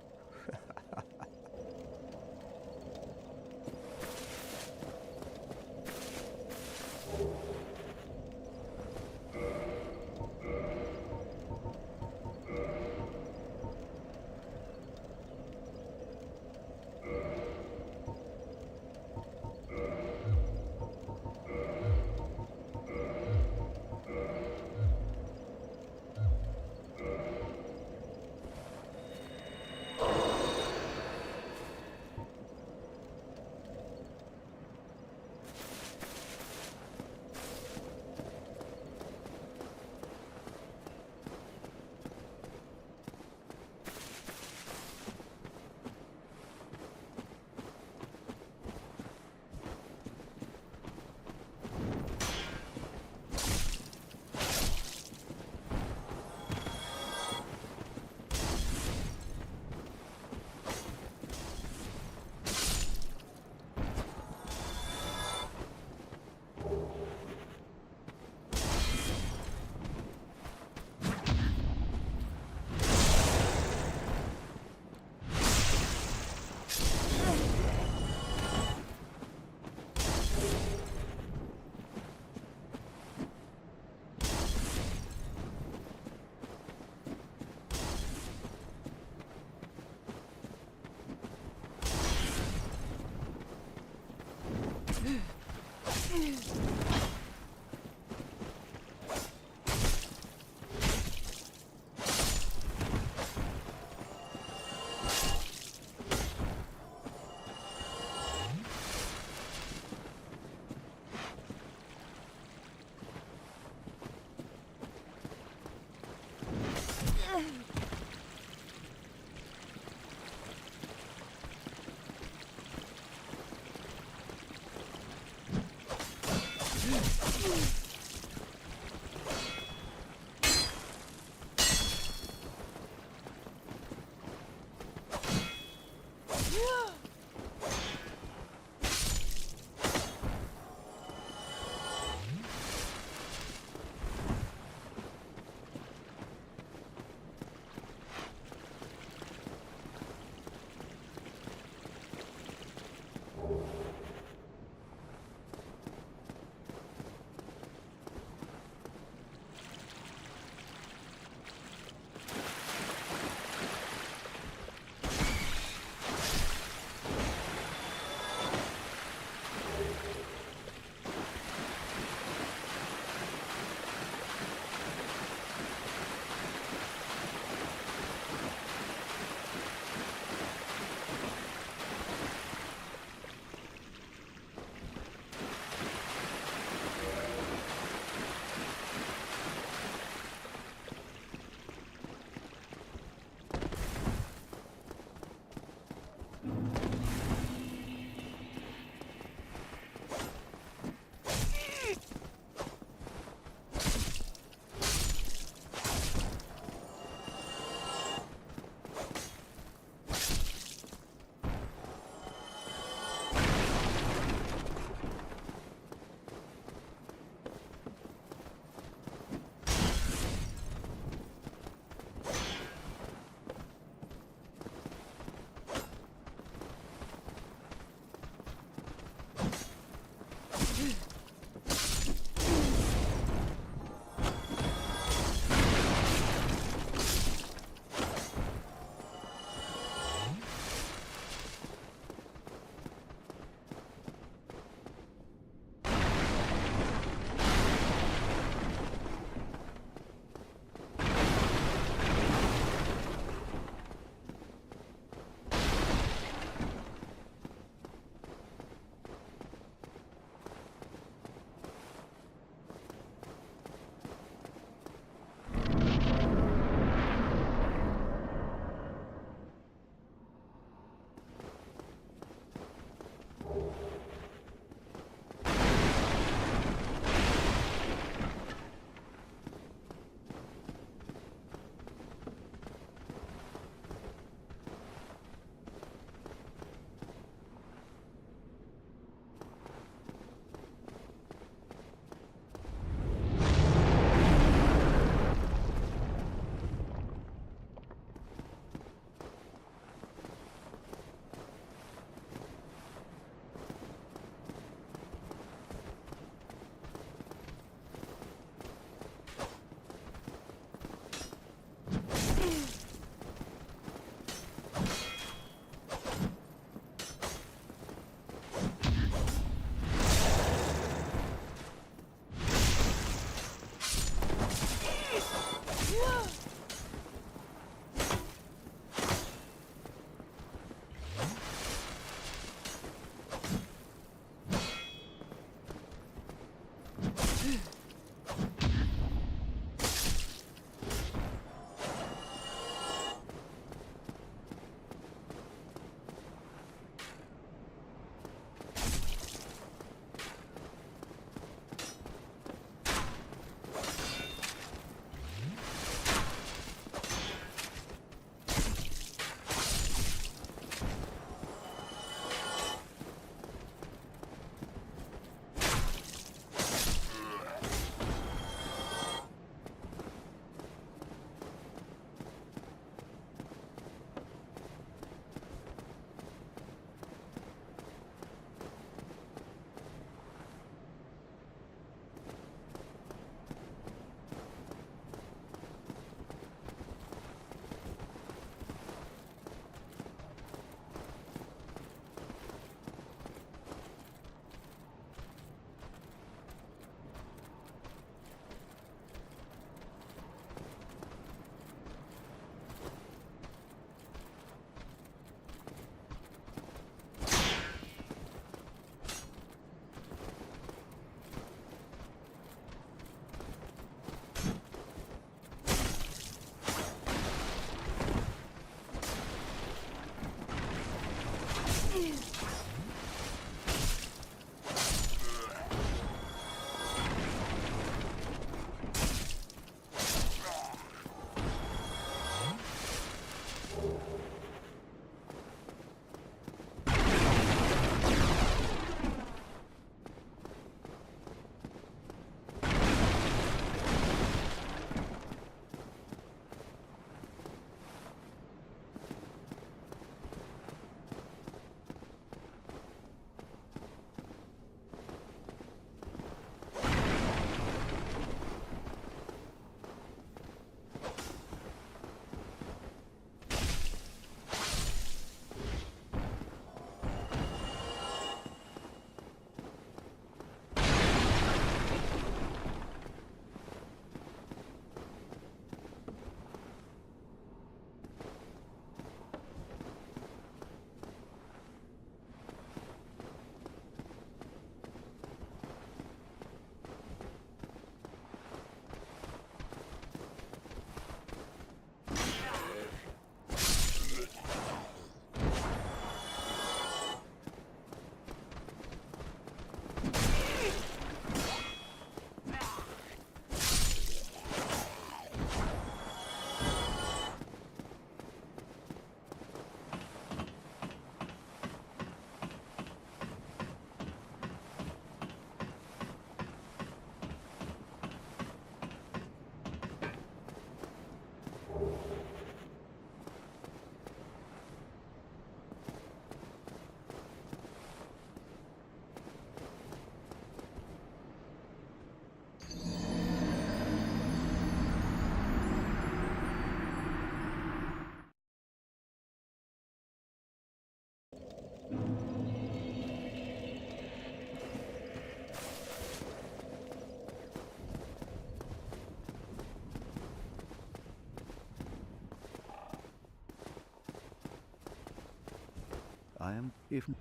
I am even...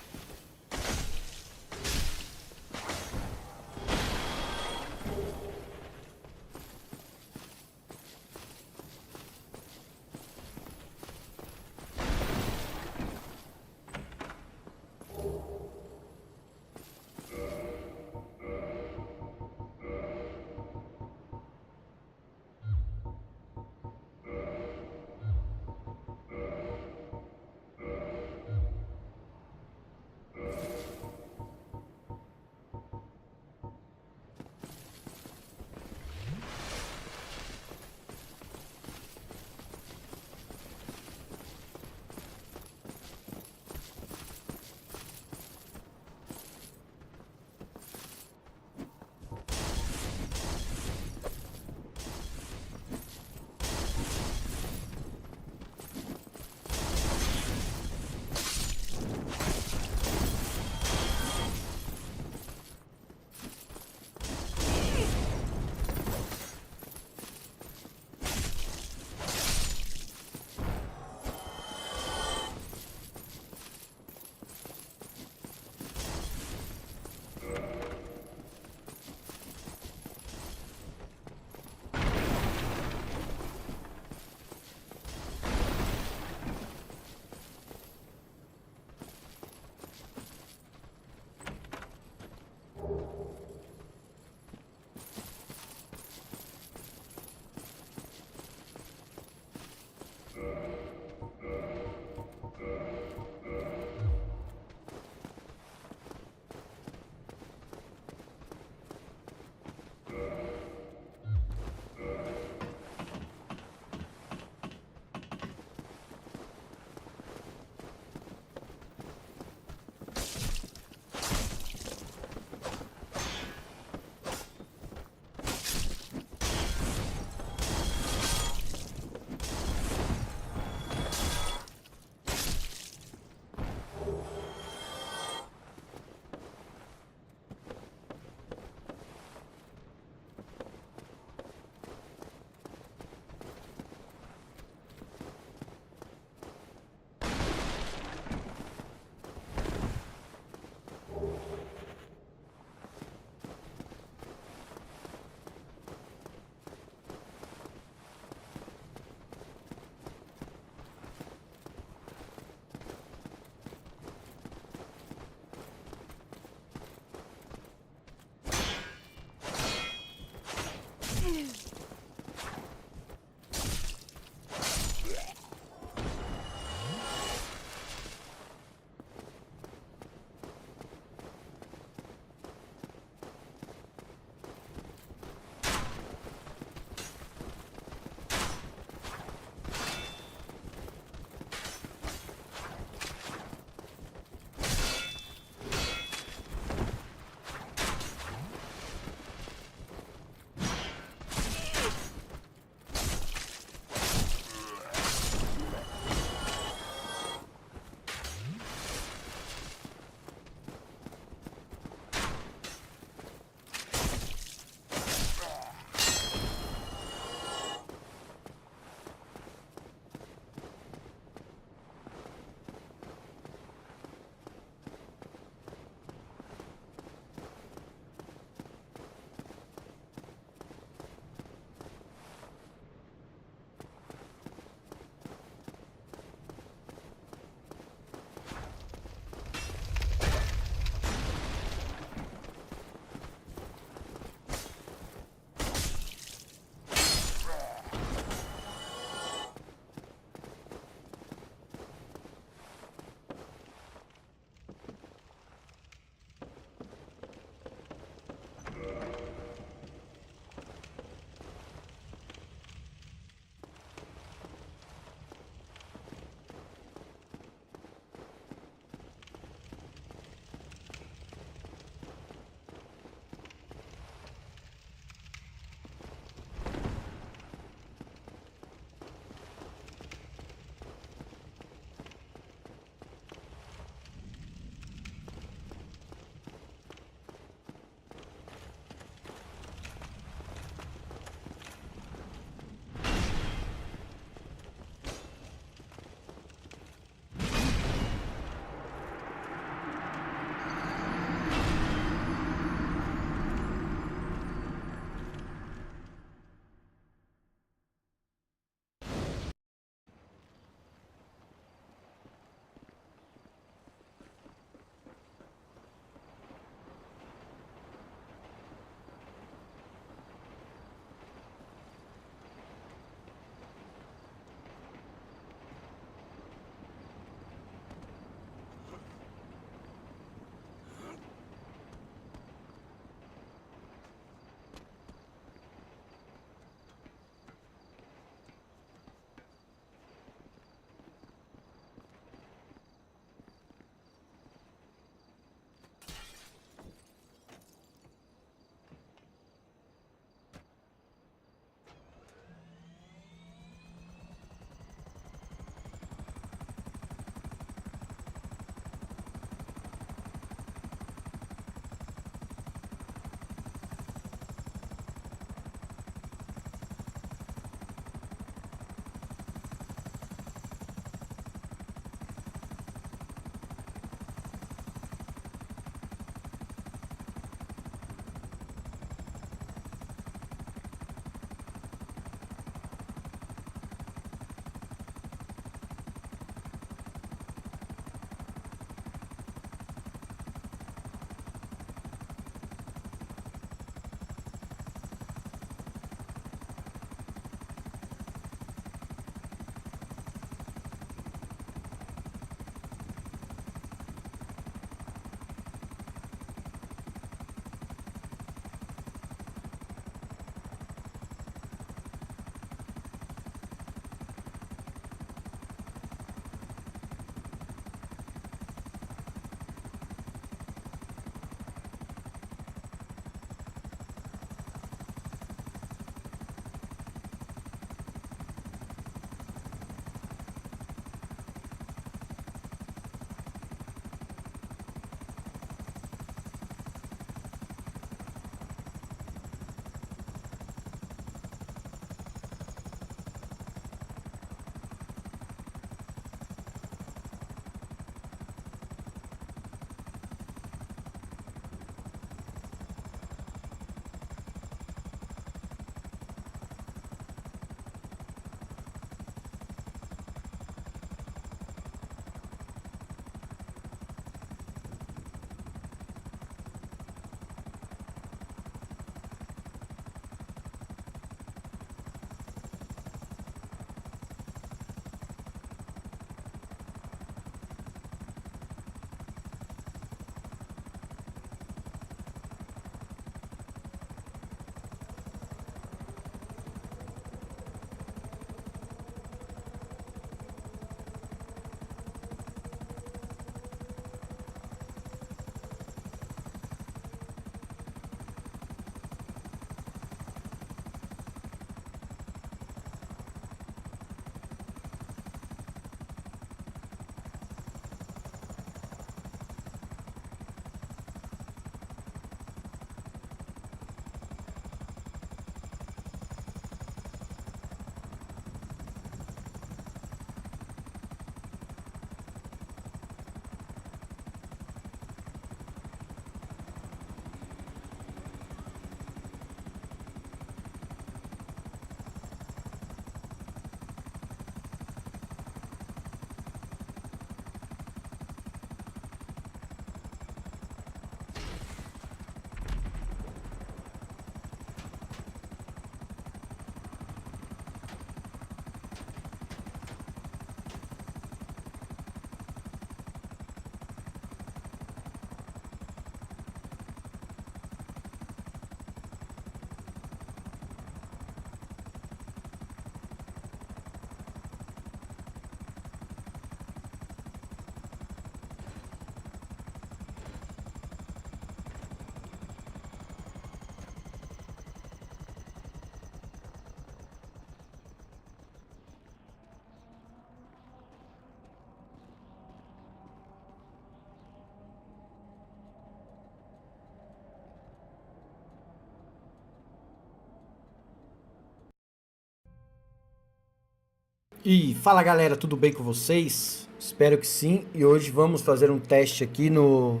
E fala galera, tudo bem com vocês? Espero que sim. E hoje vamos fazer um teste aqui no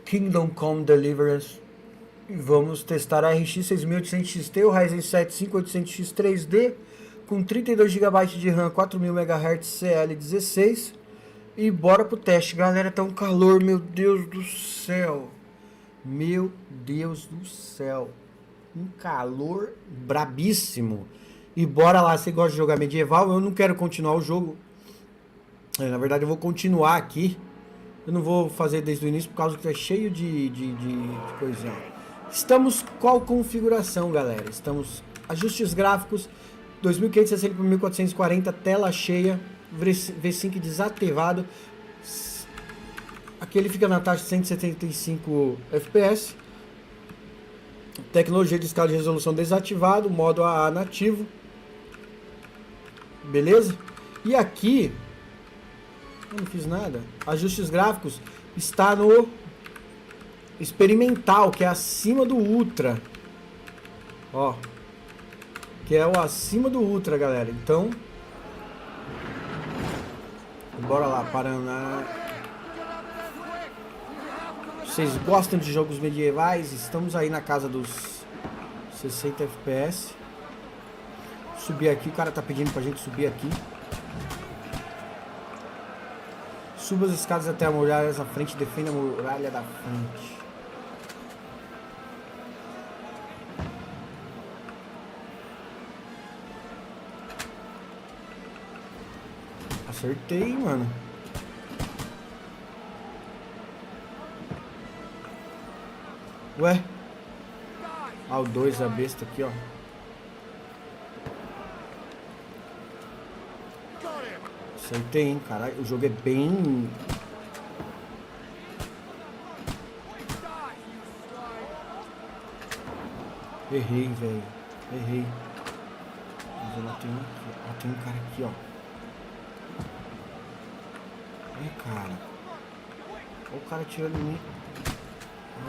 Kingdom Come Deliverance. E vamos testar a RX 6800 XT, o Ryzen 7 5800X 3D com 32 GB de RAM, 4000 MHz CL16. E bora pro teste, galera. Tá um calor, meu Deus do céu. Meu Deus do céu. Um calor brabíssimo. E bora lá, você gosta de jogar medieval? Eu não quero continuar o jogo. Na verdade eu vou continuar aqui. Eu não vou fazer desde o início por causa que é cheio de coisinha. Estamos qual configuração, galera? Estamos ajustes gráficos 2560 por 1440, tela cheia, V5 desativado. Aqui ele fica na taxa de 175 FPS. Tecnologia de escala de resolução desativado, modo AA nativo. Beleza? E aqui eu não fiz nada. Ajustes gráficos está no experimental, que é acima do ultra. Ó, que é o acima do ultra, galera. Então, bora lá, Paraná. Vocês gostam de jogos medievais? Estamos aí na casa dos 60 FPS. Subir aqui, o cara tá pedindo pra gente subir aqui. Suba as escadas até a muralha da frente, defenda a muralha da frente. Acertei, mano. Ué? Ah, o 2, a besta aqui, ó. Acertei, hein, caralho. O jogo é bem... Errei, velho. Errei. Mas lá tem um aqui, ó. Tem um cara aqui, ó. Cara. Olha o cara tirando em mim.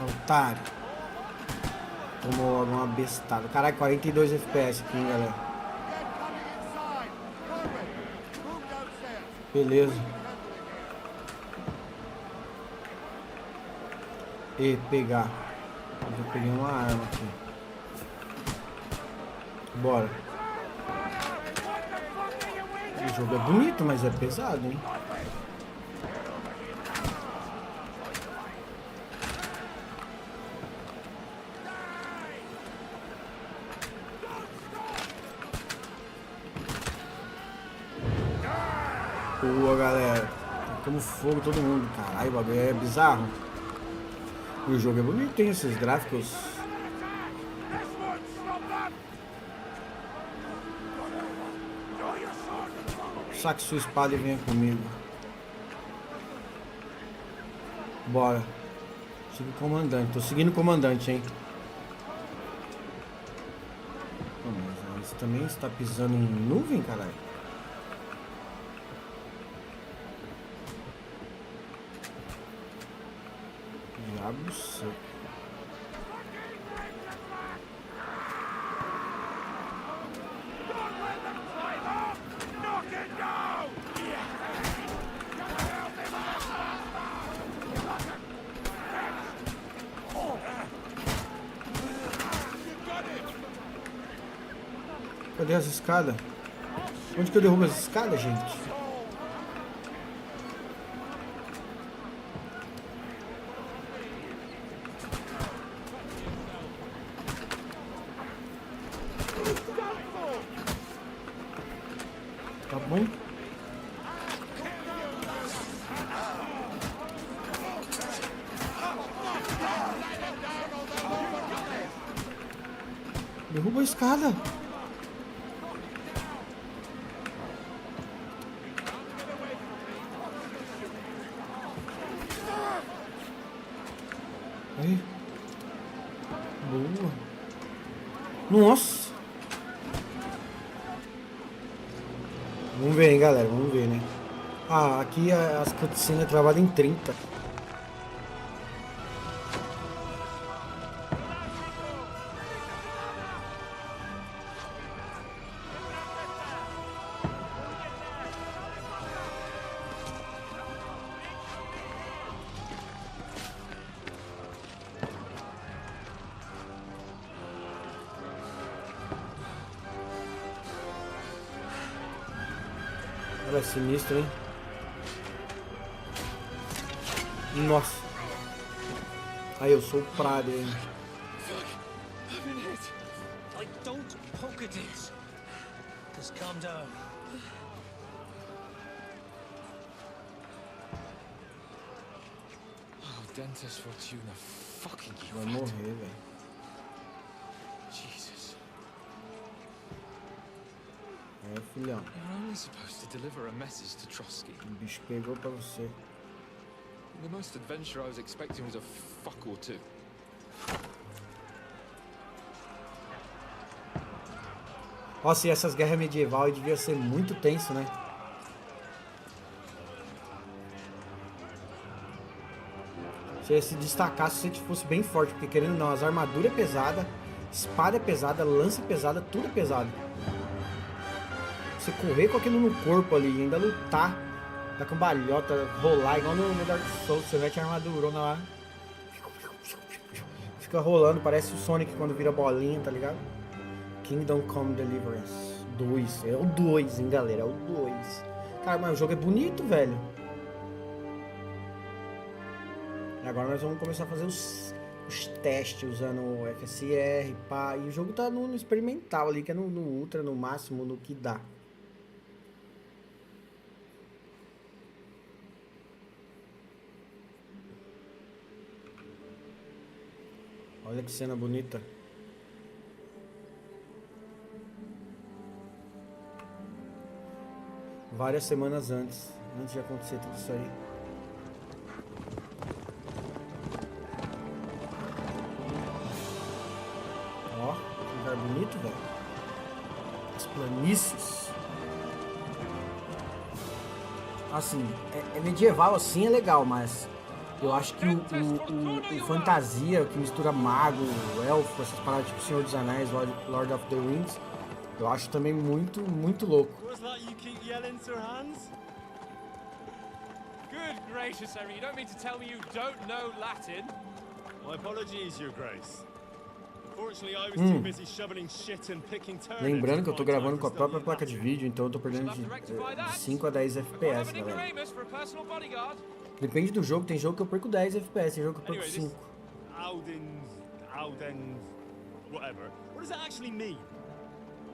Otário. Tomou logo uma bestada. Caralho, 42 FPS aqui, hein, galera. Beleza. E pegar. Eu peguei uma arma aqui. Bora. O jogo é bonito, mas é pesado, hein? Boa, galera. Como fogo todo mundo. Caralho, o bagulho é bizarro. E o jogo é bonito, tem esses gráficos. Saque sua espada e venha comigo. Bora. Siga o comandante. Tô seguindo o comandante, hein. Mas você também está pisando em nuvem, caralho. Diabo seco. Cadê as escadas? Onde que eu derrubo as escadas, gente? Tá bom? Derruba a escada. Aí. Boa. Nossa. Vamos ver, hein, galera. Vamos ver, né? Ah, aqui as cutscenes é travada em 30. Ela é sinistro, hein? Nossa. Aí eu sou o Prado, hein? I've been hit. I don't poke at it. Just calm down. Oh, dentist Fortuna, fucking you. Vai morrer, velho. Jesus. É, filhão. You're only supposed to deliver a message to Trotsky. O bicho pegou pra você. The most adventure I was expecting was a fuck or two. Nossa, e essas guerras medievais devia ser muito tenso, né? Você ia se destacar se você fosse bem forte, porque querendo ou não, as armaduras é pesada, espada é pesada, lança é pesada, tudo é pesado. Você correr com aquilo no corpo ali, ainda lutar, tá com balhota, rolar, igual no Dark Souls, você mete a armadurona lá. Fica rolando, parece o Sonic quando vira bolinha, tá ligado? Kingdom Come Deliverance 2. É o 2, hein, galera? É o 2. Cara, mas o jogo é bonito, velho. E agora nós vamos começar a fazer os testes usando o FSR, pá. E o jogo tá no experimental ali, que é no Ultra, no máximo, no que dá. Olha que cena bonita. Várias semanas antes de acontecer tudo isso aí. Ó, que lugar bonito, velho. As planícies. Assim, é medieval assim, é legal, mas eu acho que o fantasia, que mistura mago, elfo, essas paradas tipo Senhor dos Anéis, Lord of the Rings, eu acho também muito, muito louco. Good gracious, Harry, you don't mean to tell me you don't know Latin? My apologies, Your Grace. Unfortunately, I was too busy shoveling shit and picking turnips. Lembrando que eu tô gravando com a própria placa de vídeo, então eu tô perdendo de 5 a 10 FPS, galera. Depende do jogo, tem jogo que eu perco 10 FPS, tem jogo que eu perco 5. Auden, whatever. What does that actually mean?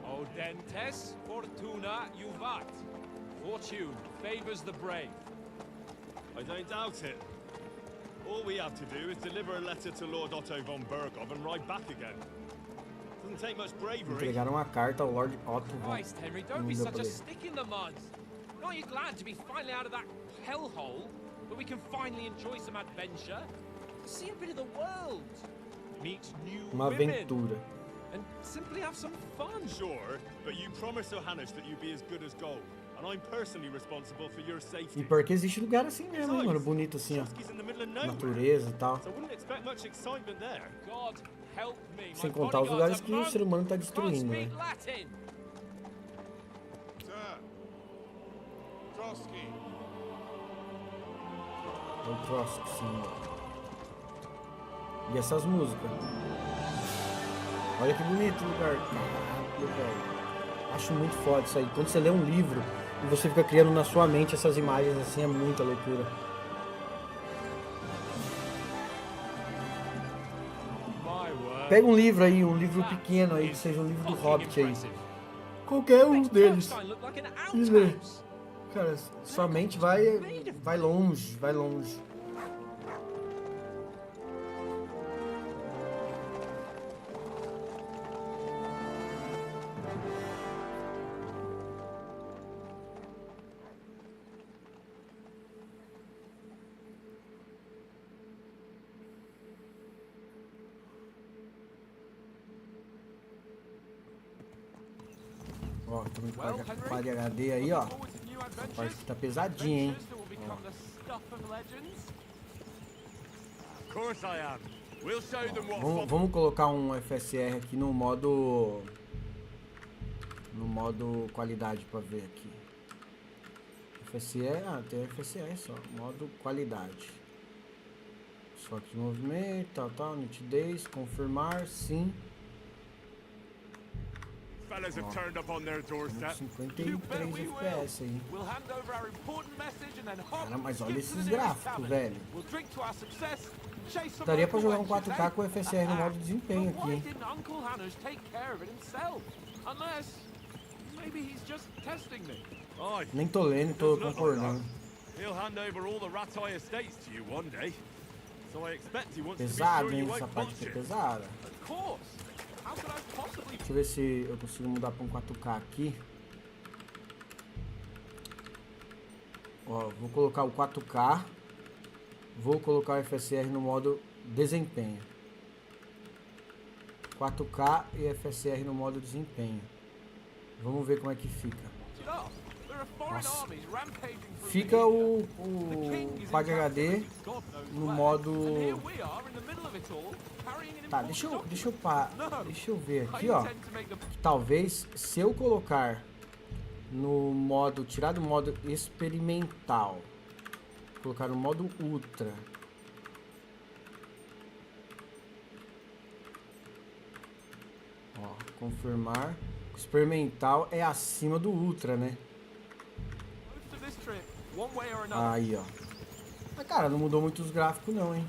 Audentes fortuna juvat. Fortune favors the brave. I don't doubt it. All we have to do is deliver a letter to Lord Otto von Berghoff and ride back again. Doesn't take much bravery. Entregaram uma carta ao Lord Otto von Christ, Henry, don't be such a stick in the mud. Aren't you glad to be finally out of that hellhole, where we can finally enjoy some adventure, see a bit of the world, meet new uma women, aventura, and simply have some fun? Sure, but you promised Johannes that you'd be as good as gold. And I'm personally responsible for your safety. E porque existe lugar assim mesmo, mano, bonito assim, ó. Natureza e tal. Sem contar os lugares que o ser humano tá destruindo, né? O Trotsky, sim. E essas músicas. Olha que bonito o lugar. Caralho, velho. Acho muito foda isso aí. Quando você lê um livro e você fica criando na sua mente essas imagens assim, é muita loucura. Pega um livro aí, um livro pequeno aí, que seja um livro do Hobbit aí. Qualquer um deles. E lê. Cara, sua mente vai longe, vai longe. Ó, também Quad HD aí, ó. Essa parte que tá pesadinha, hein? Ó, vamos colocar um FSR aqui no modo qualidade pra ver aqui. FSR, tem FSR só, modo qualidade. Foco de movimento, tal, nitidez, confirmar, sim. fellas have turned up on their doorstep. 53 FPS aí. We'll hand over our important message and then hop. Cara, mas olha esses gráficos, velho. We'll drink to our success. Daria pra jogar um 4K com FSR no modo desempenho aqui, hein? Didn't Uncle Hannah's take care of it himself? Unless maybe he's just testing me. Nem tô lendo, tô concordando. He'll hand over all the Ratai estates to you one day. So I expect he wants Pesado, to be hein? sure you Essa won't parte punch aqui é it. pesada. Of course. How could I possibly? Deixa eu ver se eu consigo mudar pra um 4K aqui. Ó, vou colocar o 4K. Vou colocar o FSR no modo desempenho. 4K e FSR no modo desempenho. Vamos ver como é que fica. Nossa. Fica o Quad HD no modo... Tá, deixa eu ver aqui, ó. Talvez se eu colocar no modo... Tirar do modo experimental. Colocar no modo ultra. Ó, confirmar. Experimental é acima do ultra, né? Aí, ó. Mas, cara, não mudou muito os gráficos, não, hein?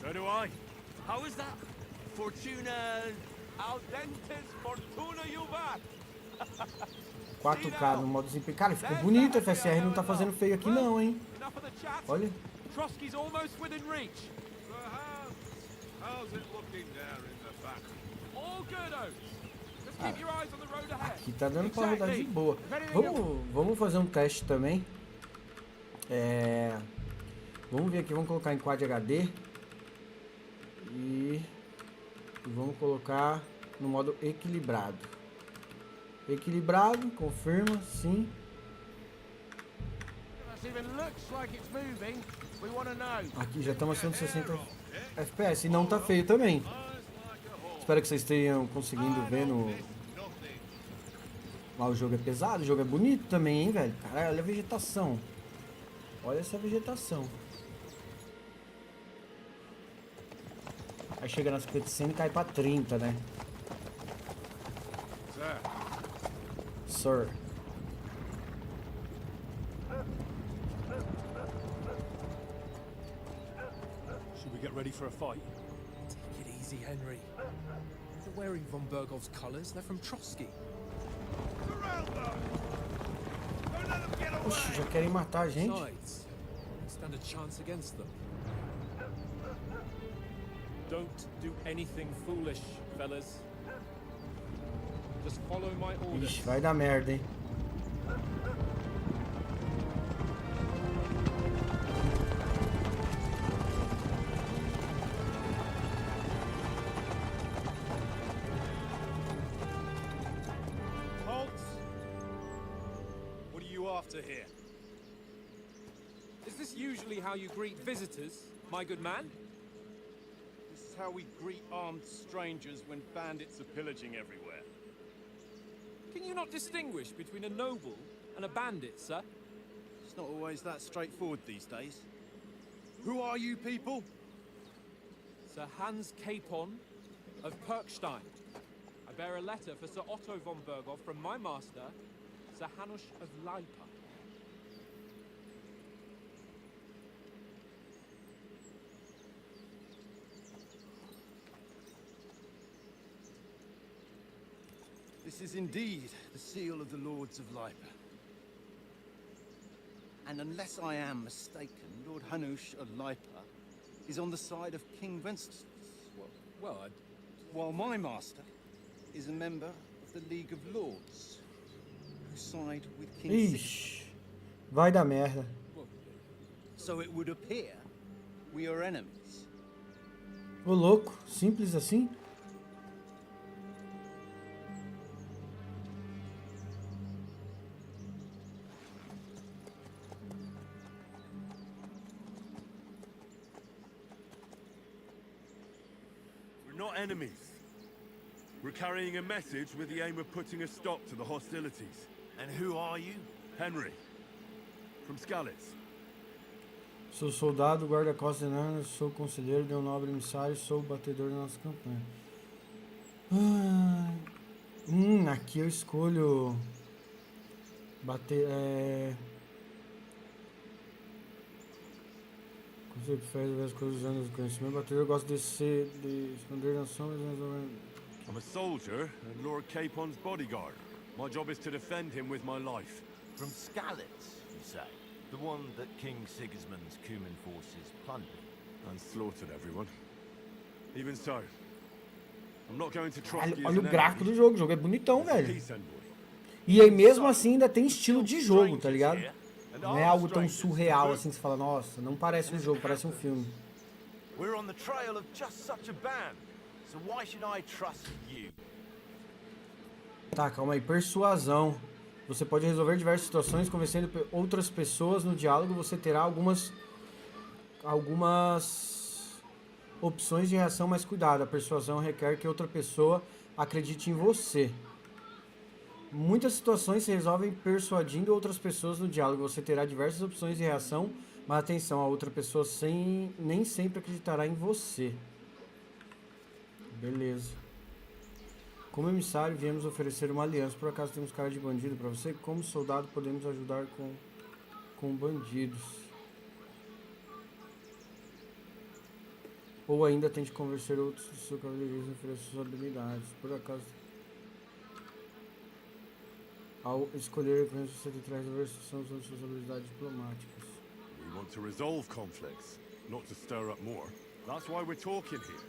So do I. How is that? Fortuna... Al dentes fortuna juvat. 4K no modo desempenho. Cara, ficou bonito. O FSR não tá fazendo feio aqui, não, hein? Olha. Trotsky's almost within reach. How's it looking there in the back? All good, Oates. Just keep your eyes on the road ahead. Aqui tá dando pra rodar de boa. Vamos fazer um teste também. Vamos ver aqui, vamos colocar em Quad HD. E vamos colocar no modo equilibrado. Equilibrado, confirma, sim. Aqui já estamos a 160 FPS e não tá feio também. Espero que vocês tenham conseguindo ver no... Lá o jogo é pesado, o jogo é bonito também, hein, velho. Caralho, olha a vegetação. Olha essa vegetação. Aí chega nas cutscenes e cai pra 30, né? Sir. Should we get ready for a fight? Take it easy, Henry. They're wearing von Bergov's colors. They're from Trotsky. Oxe, já querem matar a gente. Besides, stand a chance against them. Don't do anything foolish, fellas. Just follow my orders. Ixi, vai dar merda, hein? Halt! What are you after here? Is this usually how you greet visitors, my good man? This is how we greet armed strangers when bandits are pillaging everywhere. Can you not distinguish between a noble and a bandit, sir? It's not always that straightforward these days. Who are you people? Sir Hans Capon of Perkstein. I bear a letter for Sir Otto von Berghoff from my master, Sir Hanush of Leipa. This is indeed the seal of the Lords of Leipa. And unless I am mistaken, Lord Hanush of Leipa is on the side of King Wenceslas. While my master is a member of the League of Lords, who side with King Ixi, vai dar merda. So it would appear we are enemies. Ô louco, simples assim? Not enemies. We're carrying a message with the aim of putting a stop to the hostilities. And who are you? Henry. From Skalitz. Sou soldado, guarda-costas de Nana, sou conselheiro de um nobre emissário, sou o batedor da nossa campanha. Aqui eu escolho bater, você faz as coisas usando o conhecimento. Bater, eu gosto de esconder nas sombras. I'm a soldier and Lord Capon's bodyguard. My job is to defend him with my life. From Skalitz, you say? The one that King Sigismund's Cuman forces plundered? And slaughtered everyone. Even so, I'm not going to trust you. Olha o gráfico do jogo. O jogo é bonitão, velho. E aí mesmo assim ainda tem estilo de jogo, tá ligado? Não é algo tão surreal assim que você fala, nossa, não parece um jogo, parece um filme. We're on the trail of just such a band. So why should I trust you? Tá, calma aí. Persuasão. Você pode resolver diversas situações convencendo outras pessoas no diálogo. Você terá algumas opções de reação, mas cuidado. A persuasão requer que outra pessoa acredite em você. Muitas situações se resolvem persuadindo outras pessoas no diálogo. Você terá diversas opções de reação, mas atenção, a outra pessoa nem sempre acreditará em você. Beleza. Como emissário, viemos oferecer uma aliança. Por acaso temos cara de bandido para você? Como soldado, podemos ajudar com bandidos. Ou ainda tente convencer outros do seu cavalheirismo e oferecer suas habilidades. Por acaso... Ao escolher, você terá resolver são suas habilidades diplomáticas. We want to resolve conflicts, not to stir up more. That's why we're talking here.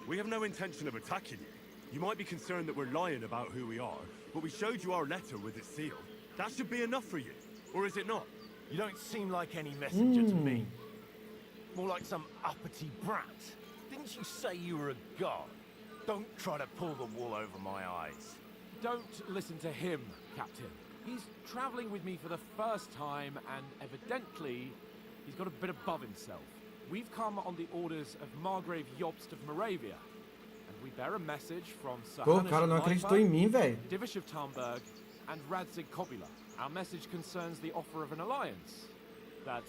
We have no intention of attacking you. You might be concerned that we're lying about who we are, but we showed you our letter with it sealed. That should be enough for you, or is it not? You don't seem like any messenger to me. More like some uppity brat. Didn't you say you were a god? Don't try to pull the wool over my eyes. Don't listen to him, Captain. He's traveling with me for the first time, and evidently, he's got a bit above himself. We've come on the orders of Margrave Jobst of Moravia, and we bear a message from Sir Pô, cara, não acreditou em mim, velho. Divish of Talmberg, and Radzig Kobila. Our message concerns the offer of an alliance that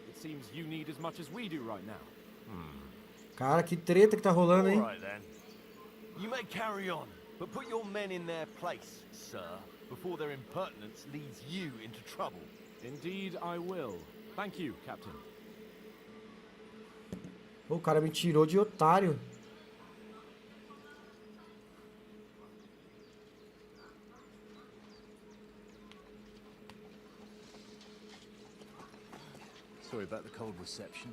it seems you need as much as we do right now. Cara, que treta que tá rolando, hein? All right, then. You may carry on. But put your men in their place, sir, before their impertinence leads you into trouble. Indeed, I will. Thank you, Captain. O cara me tirou de otário. Sorry about the cold reception.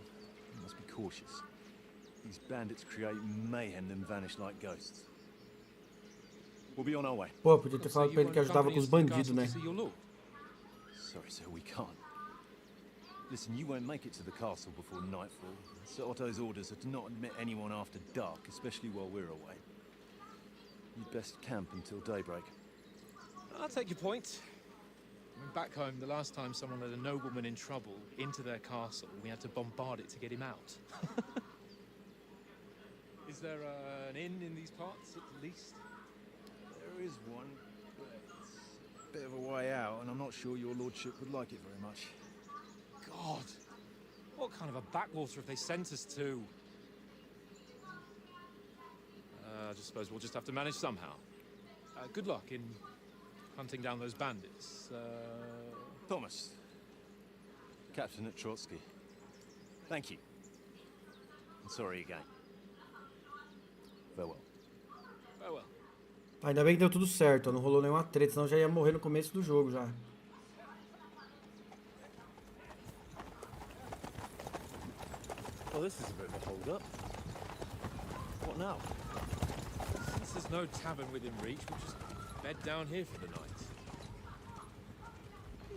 You must be cautious. These bandits create mayhem then vanish like ghosts. We'll be on our way. Pô, podia ter falado pra ele que ajudava com os bandidos, né? Sorry, sir, we can't. Listen, you won't make it to the castle before nightfall. Sir Otto's orders are to not admit anyone after dark, especially while we're away. You'd best camp until daybreak. I'll take your point. I mean, back home, the last time someone had a nobleman in trouble into their castle, we had to bombard it to get him out. Is there an inn in these parts, at least? There is one, but it's a bit of a way out, and I'm not sure your lordship would like it very much. God, what kind of a backwater have they sent us to? I just suppose we'll just have to manage somehow. Good luck in hunting down those bandits. Thomas, Captain at Trotsky. Thank you. And sorry again. Farewell. Farewell. Ainda bem que deu tudo certo, não rolou nenhuma treta, senão já ia morrer no começo do jogo já. Well, this is a bit of a hold-up. What now? Since there's no tavern within reach, we'll just bed down here for the night.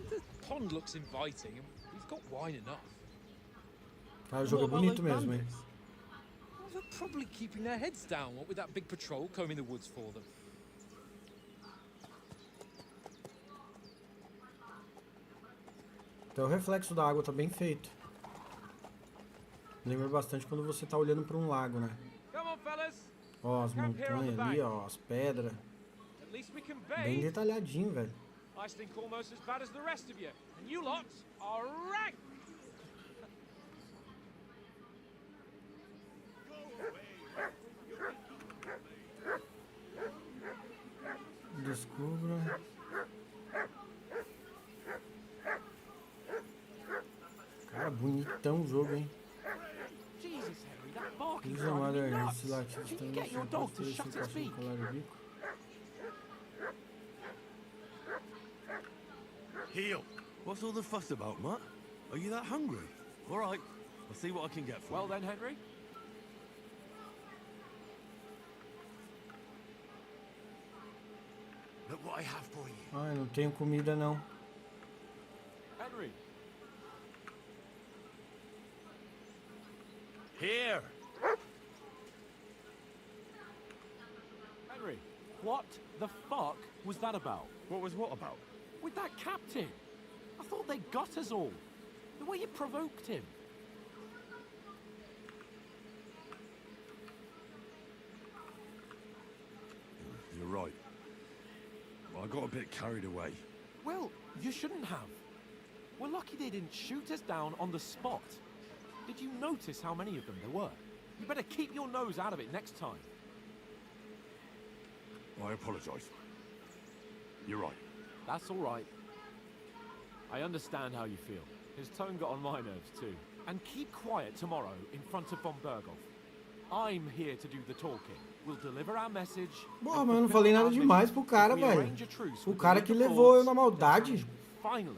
The pond looks inviting, and we've got wine enough. Cara, o jogo é bonito mesmo, hein? They're probably keeping their heads down, what with that big patrol combing the woods for them. Até o reflexo da água tá bem feito. Lembra bastante quando você tá olhando para um lago, né? Ó, as montanhas ali, ó, as pedras. Bem detalhadinho, velho. I stink almost as bad as the rest of you, and you lot are rank. chatão o jogo, hein? Jesus, Henry, that barking's Usa uma driving me da nuts. select Can you get your dog to shut its beak? Heel! What's all the fuss about, Mutt? Are you that hungry? All right, I'll see what I can get for you. Well then, Henry. Look what I have for you. Ai, não tenho comida não. Henry. Here! Henry, what the fuck was that about? What was what about? With that captain. I thought they got us all. The way you provoked him. You're right. I got a bit carried away. Well, you shouldn't have. We're lucky they didn't shoot us down on the spot. Did you notice how many of them there were? You better keep your nose out of it next time. I apologize. You're right. That's all right. I understand how you feel. His tone got on my nerves too. And keep quiet tomorrow in front of von Berghoff. I'm here to do the talking. We'll deliver our message. Porra, mas eu não falei nada demais pro cara, velho. O cara que levou eu na maldade.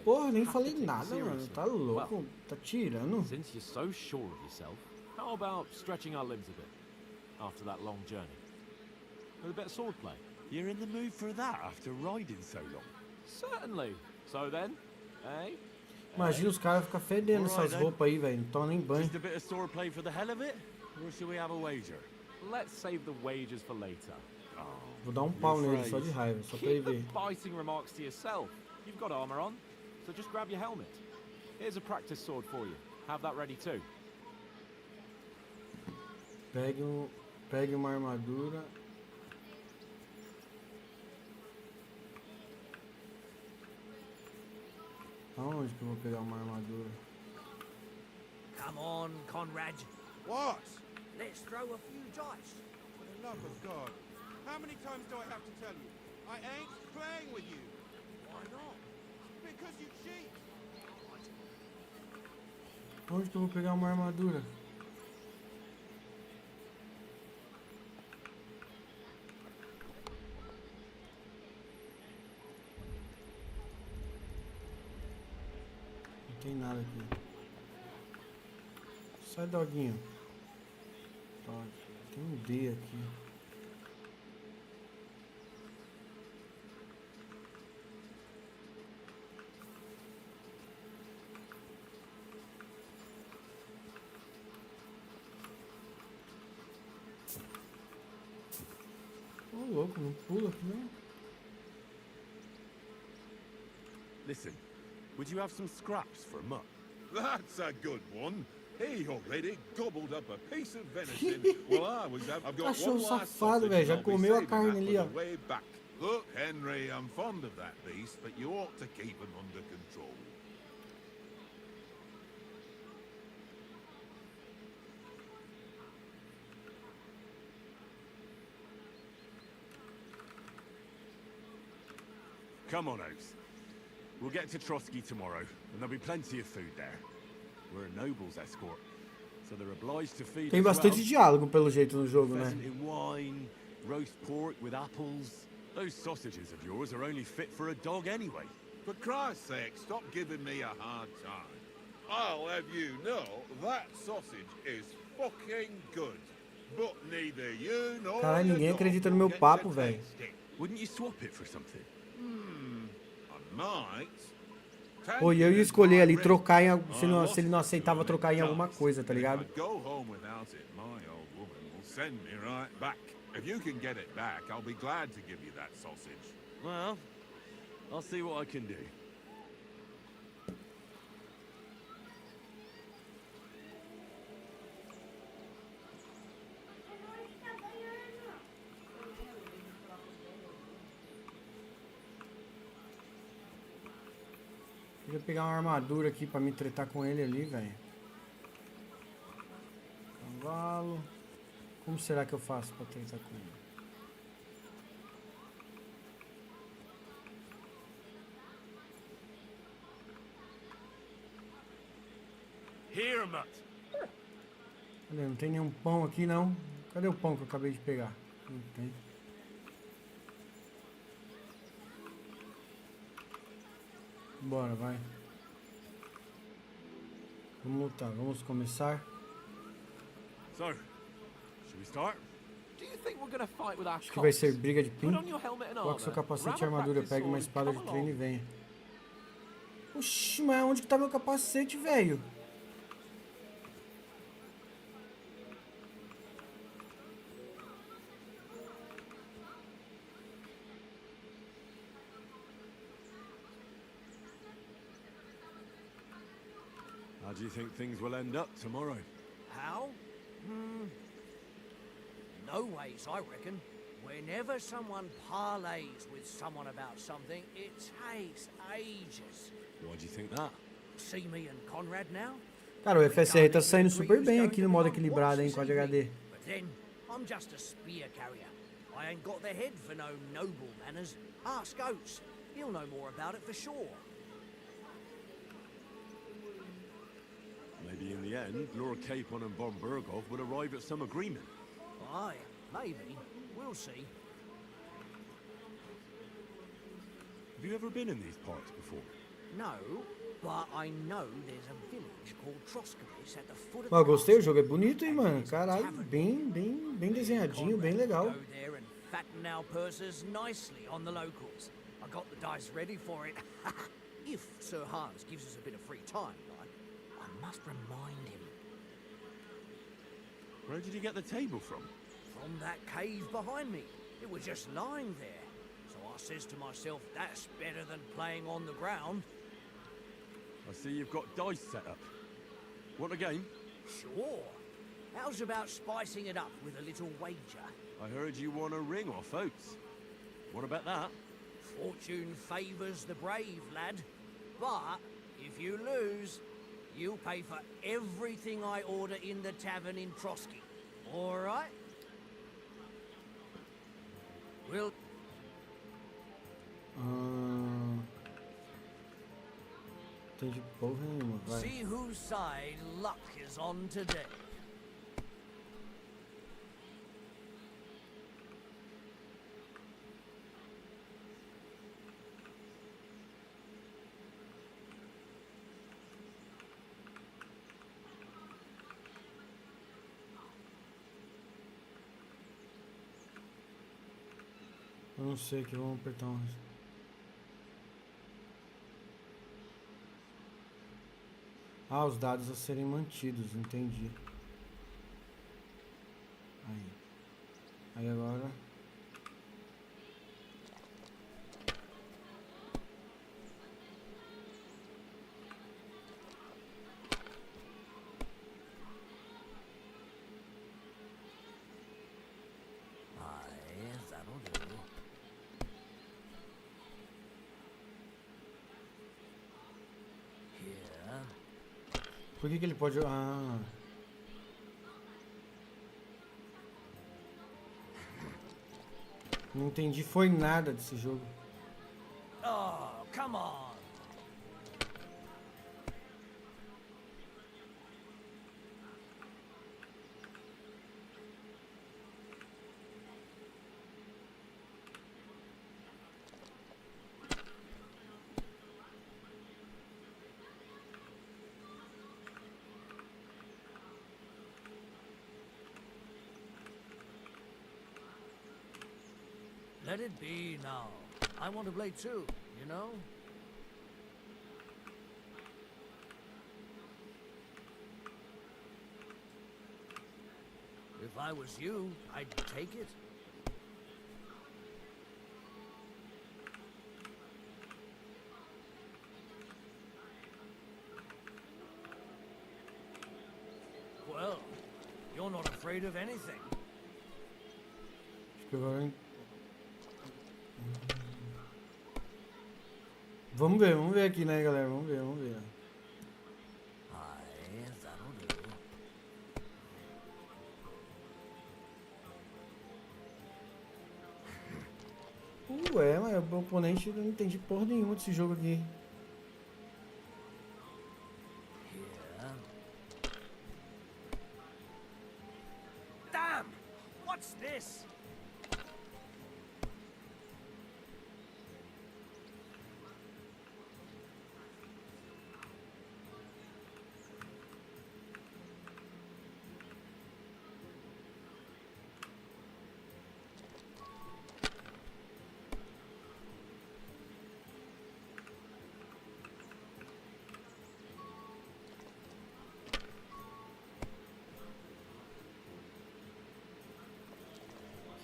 Porra, nem falei nada, mano. Tá louco? Tá tirando. Since you're so sure of yourself, how about stretching our limbs a bit after that long journey? With a bit of swordplay. You're in the mood for that after riding so long? Certainly. So then, eh? Imagina os caras ficam fedendo essas roupas aí, velho. Não tomam nem banho. Just a bit of swordplay for the hell of it? Or should we have a wager? Let's save the wagers for later. Vou dar pau nele só de raiva, só pra ele ver. Keep the biting remarks to yourself. You've got armor on, so just grab your helmet. Here's a practice sword for you. Have that ready too. Pegue uma armadura. Aonde que eu vou pegar uma armadura? Come on, Conrad. What? Let's throw a few dice. For the love of God. How many times do I have to tell you? I ain't playing with you. Why not? Because you cheat. Onde que eu vou pegar uma armadura? Não tem nada aqui. Sai, doguinho. Tem um D aqui. Ô, louco, não pula aqui não. Listen, would you have some scraps for Mutt? That's a good one. He already gobbled up a piece of venison. Well, I've got Cachorro one last safado, velho. Já comeu a carne ali, ó. way back. Look, Henry, I'm fond of that beast, but you ought to keep him under control. Come on, Oaks. We'll get to Trotsky tomorrow, and there'll be plenty of food there. We're a noble's escort, so they're obliged to feed Tem us bastante well. diálogo pelo jeito no jogo, né? Pheasant in wine, roast pork with apples. Those sausages of yours are only fit for a dog anyway. For Christ's sake, stop giving me a hard time. I'll have you know that sausage is fucking good. But neither you nor Caralho, ninguém your acredita no dog meu get papo, to velho. taste it. Wouldn't you swap it for something? I might. Pô, e eu ia escolher ali trocar em se ele não aceitava trocar em alguma coisa, tá ligado? Go home without it, my old woman will send me right back. If you can get it back, I'll be glad to give you that sausage. Well, I'll see what I can do. Queria pegar uma armadura aqui pra me tretar com ele ali, velho. Cavalo. Como será que eu faço pra tretar com ele? Here, Mutt. Olha, não tem nenhum pão aqui, não. Cadê o pão que eu acabei de pegar? Não tem. Bora, vai. Vamos lutar, vamos começar. So, should we start? Do you think we're gonna fight with our Acho que vai ser cops? briga de pin. Put on your helmet and Coloque seu armor, capacete grab e a armadura. practice Pegue uma sword, espada de come treino e along. venha. Oxi, mas onde que tá meu capacete, velho? How do you think things will end up tomorrow? How? No ways, I reckon. Whenever someone parlays with someone about something, it takes ages. Why do you think that? See me and Conrad now? Cara, o FSR tá saindo super bem aqui no modo equilibrado, hein, com a HD. But then, I'm just a spear carrier. I ain't got the head for no noble manners. Ask Oates. He'll know more about it for sure. Maybe in the end, Lord Capon and Von Berghoff will arrive at some agreement. Aye, maybe. We'll see. Have you ever been in these parts before? No, but I know there's a village called Troscopis at the foot of Ó, gostei, o jogo é bonito, hein, mano. Caralho, bem desenhadinho, bem legal. Go there and fatten our purses nicely on the locals. I got the dice ready for it. If Sir Hans gives us a bit of free time, like, I must remind him. Where did you get the table from? From that cave behind me. It was just lying there. So I says to myself, that's better than playing on the ground. I see you've got dice set up. Want a game? Sure. How's about spicing it up with a little wager? I heard you won a ring off Oates. What about that? Fortune favours the brave, lad. But if you lose, you'll pay for everything I order in the tavern in Trotsky. All right? We'll... Entendi porra nenhuma, vai. See whose side luck is on today. Eu não sei que vamos apertar um. Ah, os dados a serem mantidos, entendi. Aí agora. Por que ele pode... Ah... Não entendi foi nada desse jogo. Oh, come on. Let it be now. I want to play too, you know? If I was you, I'd take it. Well, you're not afraid of anything. Acho que agora... Vamos ver aqui, né, galera? Vamos ver. Ué, mas o oponente não entendi porra nenhuma desse jogo aqui.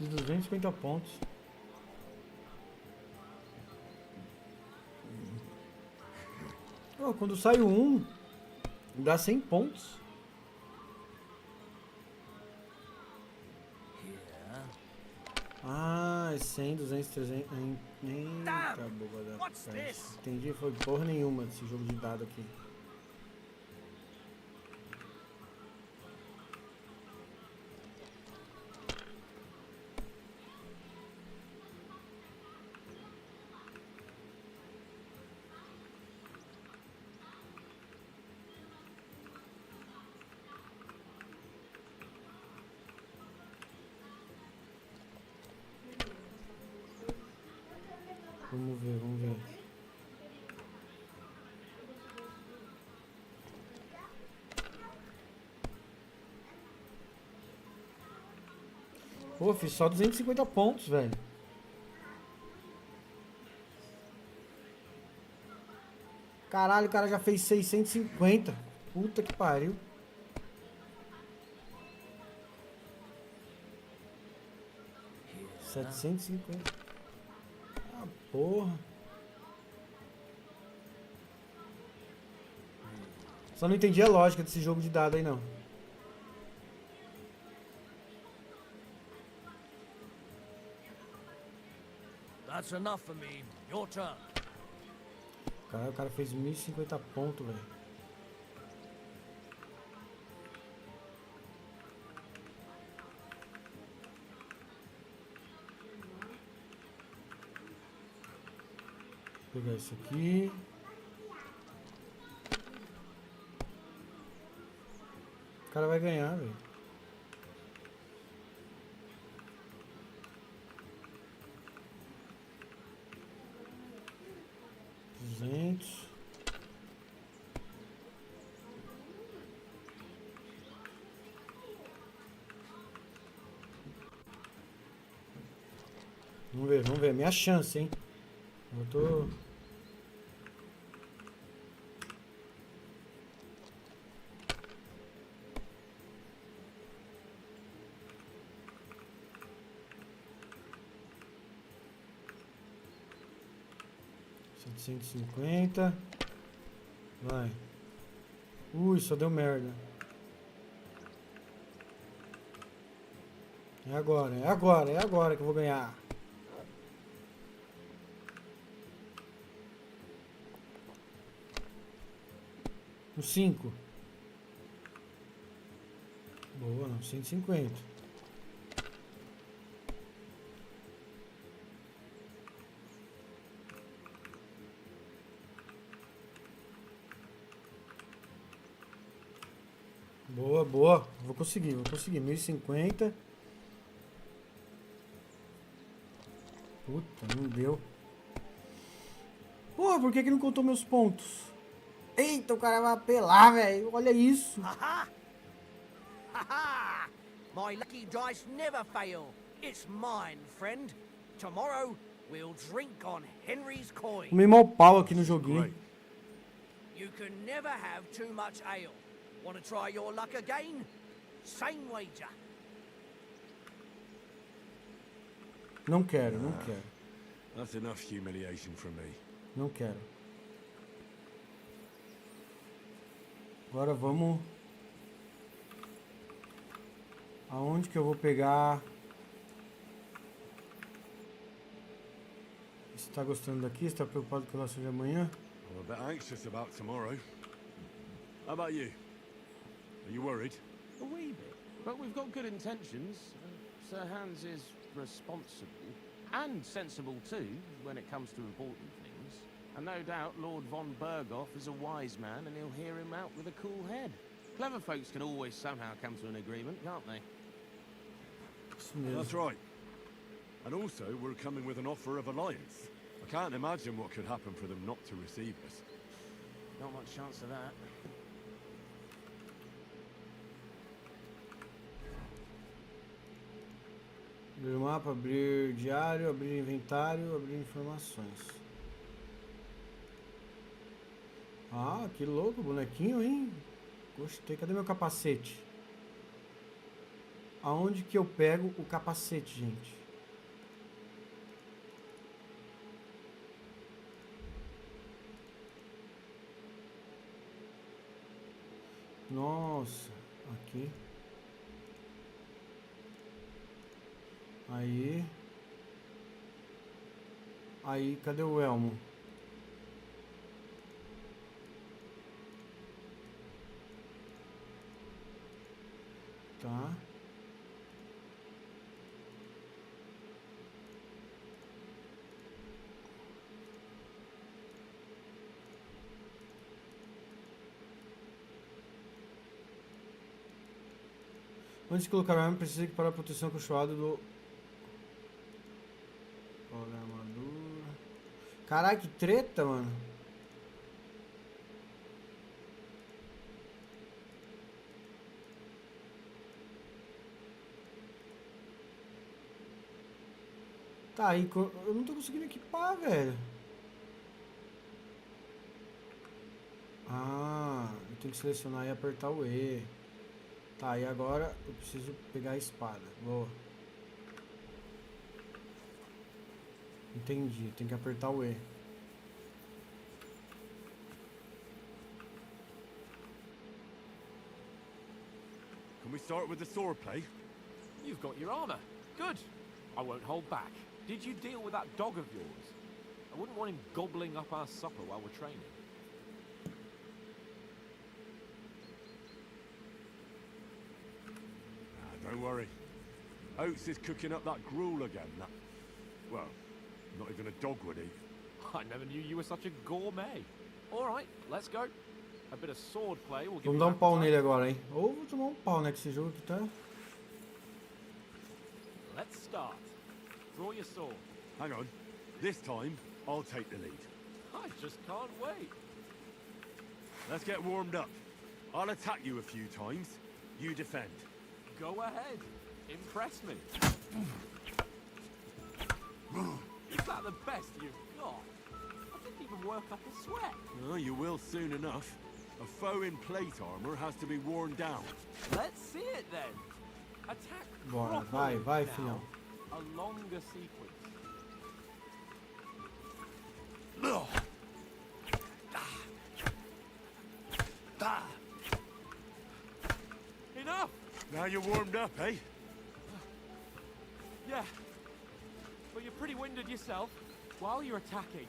De 250 pontos. Oh, quando sai um, dá 100 pontos. Ah, 100, 200, 300... Eita, boba da peça. Entendi, foi porra nenhuma desse jogo de dado aqui. Vamos ver, vamos ver. Pô, fiz só 250 pontos, velho. Caralho, o cara já fez 650. Puta que pariu. Yeah. 750. Ah, porra. Só não entendi a lógica desse jogo de dado aí, não. That's enough for me. Your turn. Caralho, o cara fez 1050 pontos, velho. Vou pegar isso aqui. O cara vai ganhar, velho. Vamos ver, minha chance, hein? Eu tô... $750. Vai. Ui, só deu merda. É agora, é agora, é agora que eu vou ganhar. No 5. Boa, não, 150. Boa, boa. Vou conseguir, 1050. Puta, não deu. Porra, por que não contou meus pontos? Eita, o cara vai apelar, velho. Olha isso. Haha! Haha! My lucky dice never fail. It's mine, friend. Tomorrow we'll drink on Henry's coin. Tomei mal pau aqui no joguinho. You can never have too much ale. Want to try your luck again? Same wager. Não quero, não quero. That's enough humiliation from me. Não quero. Agora vamos... Aonde que eu vou pegar... Você tá gostando daqui? Você tá preocupado com o relação de amanhã? I'm a bit anxious about tomorrow. How about you? Are you worried? A wee bit. But we've got good intentions. Sir Hans is responsible. And sensible too, when it comes to important things. And no doubt Lord von Berghoff is a wise man and he'll hear him out with a cool head. Clever folks can always somehow come to an agreement, can't they? That's right. And also, we're coming with an offer of alliance. I can't imagine what could happen for them not to receive us. Not much chance of that. Abrir mapa, abrir diário, abrir inventário, abrir informações. Ah, que louco, bonequinho, hein? Gostei. Cadê meu capacete? Aonde que eu pego o capacete, gente? Nossa, aqui. Aí. Aí, cadê o elmo? Tá. Antes de colocar a arma, precisa equipar a proteção acolchoada do... Olha a armadura. Caralho, que treta, mano. Tá, aí eu não tô conseguindo equipar, velho. Ah, eu tenho que selecionar e apertar o E. Tá, e agora eu preciso pegar a espada. Boa. Entendi, tem que apertar o E. Can we start with the sword play? You've got your armor. Good. I won't hold back. Did you deal with that dog of yours? I wouldn't want him gobbling up our supper while we're training. Don't worry. Oates is cooking up that gruel again. That, well, not even a dog would eat. I never knew you were such a gourmet. All right, let's go. A bit of sword play will give Vamos you dar um pau appetite. nele agora, hein? Ou vou tomar um pau, né? Que esse jogo aqui tá... Let's start. Draw your sword. Hang on. This time, I'll take the lead. I just can't wait. Let's get warmed up. I'll attack you a few times. You defend. Go ahead. Impress me. Is that the best you've got? I didn't even work up a sweat. Oh, you will soon enough. A foe in plate armor has to be worn down. Let's see it then. Attack Bora, properly vai, now. filhão. A longer sequence. Enough! Now you're warmed up, eh? Yeah. But you're pretty winded yourself. While you're attacking,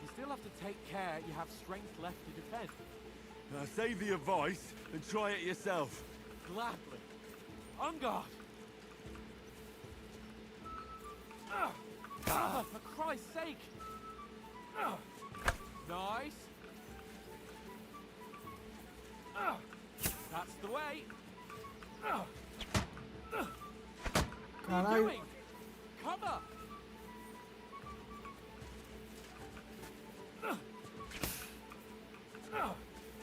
you still have to take care you have strength left to defend. Now save the advice and try it yourself. Gladly. On guard. For Christ's sake! Nice. That's the way. What are you Caralho. doing? Cover.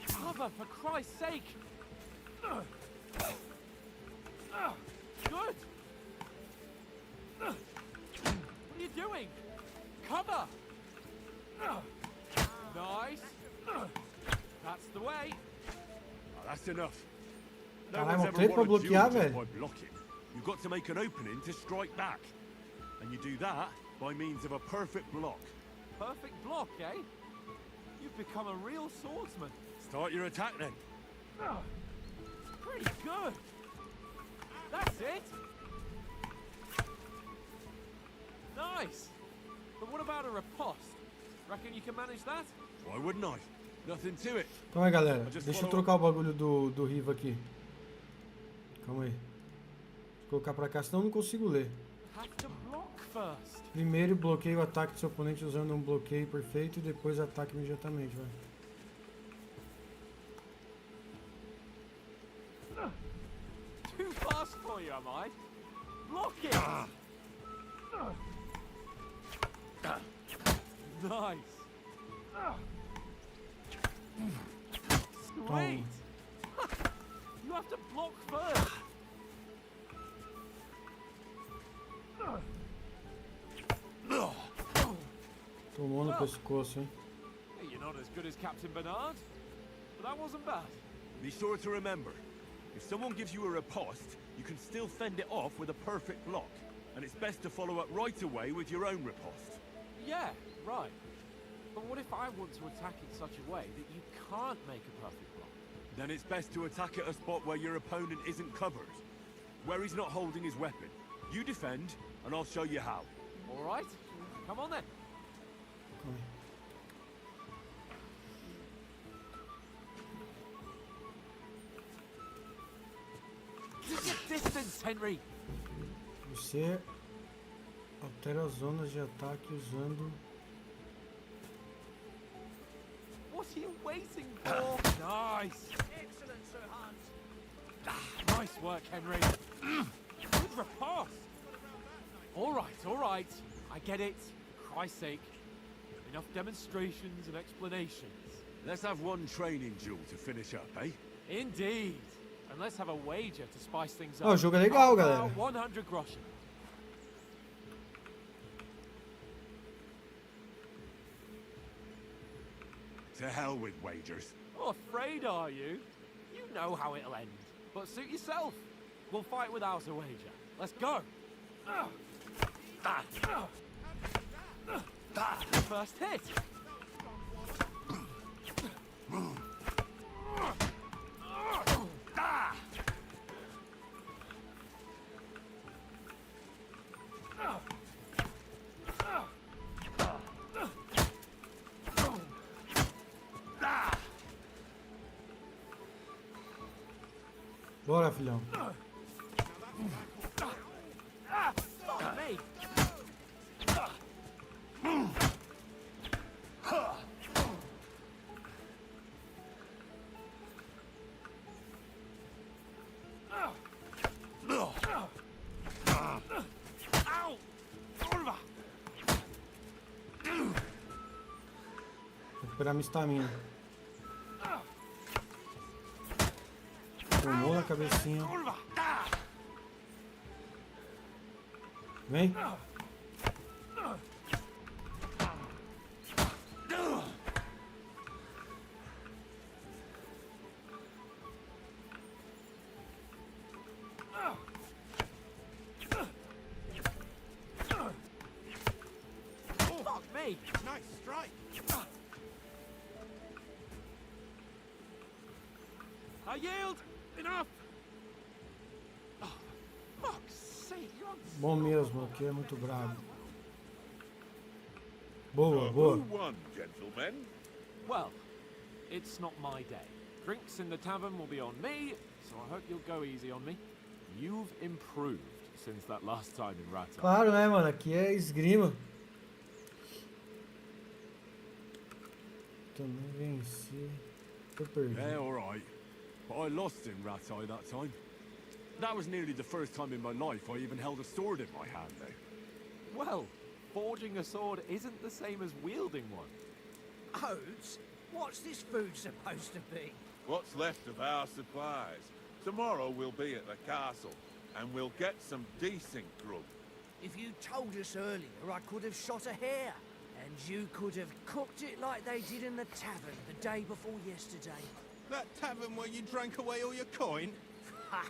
Cover, for Christ's sake! Good! What are you doing? Cover! Nice! That's the way! Oh, that's enough. No Caralho, one's uma ever treta pra won a duel bloquear, just velho. by blocking. You've got to make an opening to strike back. And you do that by means of a perfect block. Perfect block, eh? You've become a real swordsman. Start your attack then. Pretty good. That's it. Nice. But what about a riposte? Reckon you can manage that? Why wouldn't I? Nothing to it. Então aí, galera. Deixa eu trocar o bagulho do Riva aqui. Calma aí. Vou colocar pra cá, senão eu não consigo ler. Have to block first. Primeiro bloqueie o ataque do seu oponente usando um bloqueio perfeito e depois ataque imediatamente, vai. Too fast for you, am I? Block it! Nice! Sweet! You have to block first! Tomou no pescoço, hein? Hey, you're not as good as Captain Bernard, but that wasn't bad. Be sure to remember, if someone gives you a riposte, you can still fend it off with a perfect block. And it's best to follow up right away with your own riposte. Yeah, right. But what if I want to attack in such a way that you can't make a perfect block? Then it's best to attack at a spot where your opponent isn't covered. Where he's not holding his weapon. You defend, and I'll show you how. All right, come on then. Keep your distance, Henry. Você altera as zonas de ataque usando... What are you waiting for? Nice. Excellent, Sir Hans. Nice work, Henry. Good riposte. All right. I get it. For Christ's sake. Enough demonstrations and explanations. Let's have one training duel to finish up, eh? Indeed. And let's have a wager to spice things up. O jogo é legal, galera. 100 groschen. To hell with wagers. Oh, afraid are you? You know how it'll end. But suit yourself. We'll fight without a wager. Let's go. First hit. Bora, filhão. Recuperar minha estamina. Tomou na cabecinha. Vem. Fuck me. Nice strike. I yield. Enough. Oh, fuck's sake. Bom mesmo, aqui é muito brabo. Boa, boa. Who won, gentlemen? Well, it's not my day. Drinks in the tavern will be on me, so I hope you'll go easy on me. You've improved since that last time in Rata. Claro, né, mano? Aqui é esgrima. Também venci. Eu perdi. Yeah, alright. But I lost in Ratai that time. That was nearly the first time in my life I even held a sword in my hand, though. Well, forging a sword isn't the same as wielding one. Oats? What's this food supposed to be? What's left of our supplies. Tomorrow we'll be at the castle, and we'll get some decent grub. If you told us earlier, I could have shot a hare. And you could have cooked it like they did in the tavern the day before yesterday. That tavern where you drank away all your coin? Ha!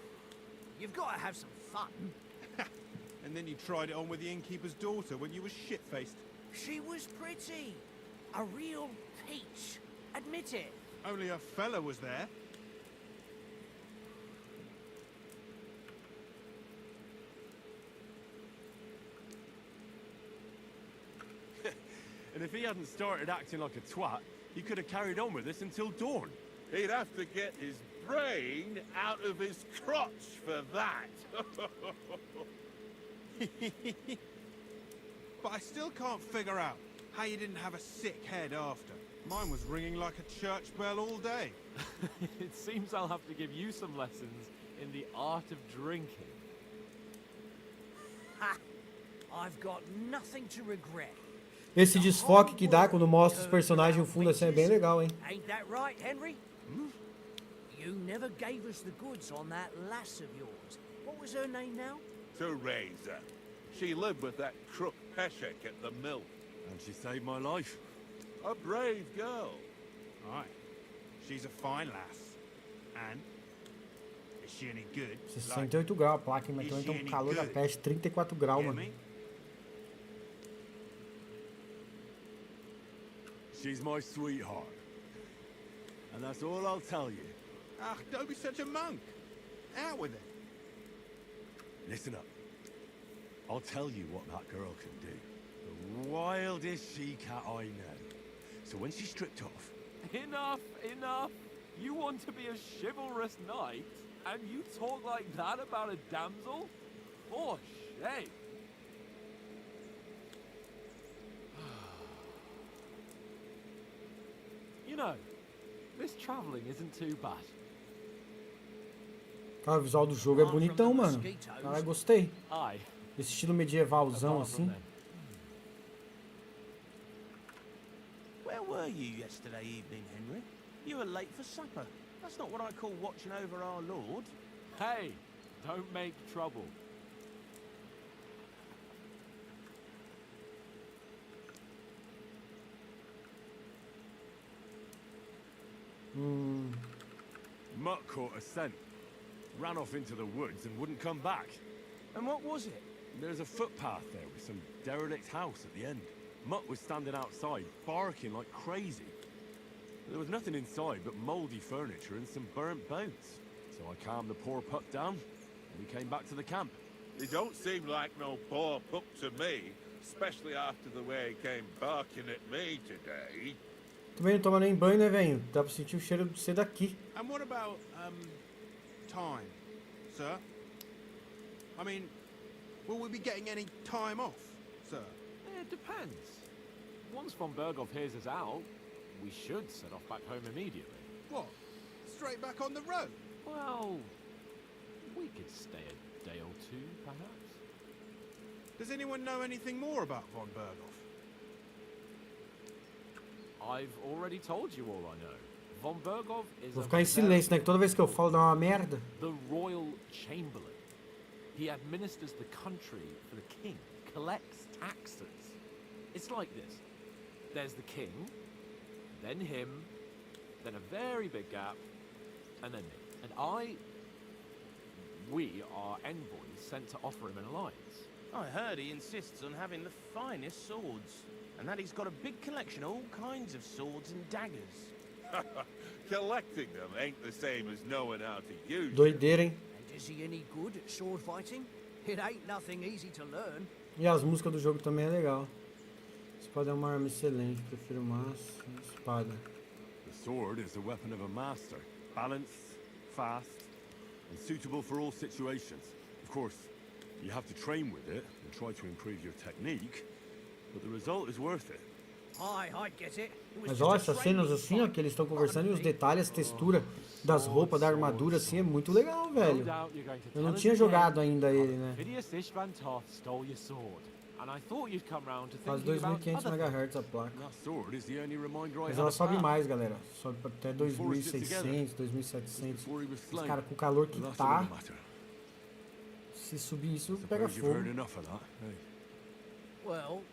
You've got to have some fun. And then you tried it on with the innkeeper's daughter when you were shit-faced. She was pretty. A real peach. Admit it. Only a fella was there. And if he hadn't started acting like a twat, he could have carried on with us until dawn. He'd have to get his brain out of his crotch for that. But I still can't figure out how you didn't have a sick head after. Mine was ringing like a church bell all day. It seems I'll have to give you some lessons in the art of drinking. Ha! I've got nothing to regret. Esse desfoque que dá quando mostra os personagens no fundo assim é bem legal, hein? Ain't that right, Henry? You never gave us the goods on that lass of yours. What was her name now? Teresa. She lived with that crook Peshek at the mill. And she saved my life. A brave girl. Aye. She's a fine lass. And is she any good? 68 graus a placa, mas então um calor da peste, 34 graus, mano. She's my sweetheart. And that's all I'll tell you. Ah, don't be such a monk. Out with it. Listen up. I'll tell you what that girl can do. The wildest she-cat I know. So when she's stripped off... Enough, enough. You want to be a chivalrous knight, and you talk like that about a damsel? For shame. You know, this traveling isn't too bad. Cara, o visual do jogo é bonitão, mano. Cara, gostei. Esse estilo medievalzão assim. Where were you yesterday evening, Henry? You were late for supper. That's not what I call watching over our Lord. Hey, don't make trouble. Mutt caught a scent. Ran off into the woods and wouldn't come back. And what was it? There's a footpath there with some derelict house at the end. Mutt was standing outside, barking like crazy. There was nothing inside but mouldy furniture and some burnt boats. So I calmed the poor pup down, and we came back to the camp. He don't seem like no poor pup to me, especially after the way he came barking at me today. Também não toma nem banho, né, velho? Dá pra sentir o cheiro de ser daqui. And what about, time, sir? I mean, will we be getting any time off, sir? It depends. Once von Berghoff hears us out, we should set off back home immediately. What? Straight back on the road? Well, we could stay a day or two, perhaps. Does anyone know anything more about von Berghoff? I've already told you all I know. Von Berghoff is Vou ficar em silêncio, né? Que toda vez que eu falo dá uma merda. The Royal Chamberlain. He administers the country for the king, collects taxes. It's like this. There's the king, then him, then a very big gap, and then me. And we are envoys sent to offer him an alliance. I heard he insists on having the finest swords, and that he's got a big collection of all kinds of swords and daggers. Collecting them ain't the same as knowing how to use Doideira, hein? And is he any good at sword fighting? It ain't nothing easy to learn. E as músicas do jogo também é legal. Espada é uma arma excelente, prefiro mais espada. The sword is the weapon of a master. Balanced, fast, and suitable for all situations. Of course, you have to train with it and try to improve your technique, but the result is worth it. I get it. Mas olha, essas cenas assim, ó, que eles estão conversando, e os detalhes, a textura das roupas, da armadura, assim, é muito legal, velho. Eu não tinha jogado ainda ele, né? Quase 2500 MHz a placa. Mas ela sobe mais, galera. Sobe até 2600, 2700. Os caras, com o calor que tá, se subir isso, pega fogo. Well,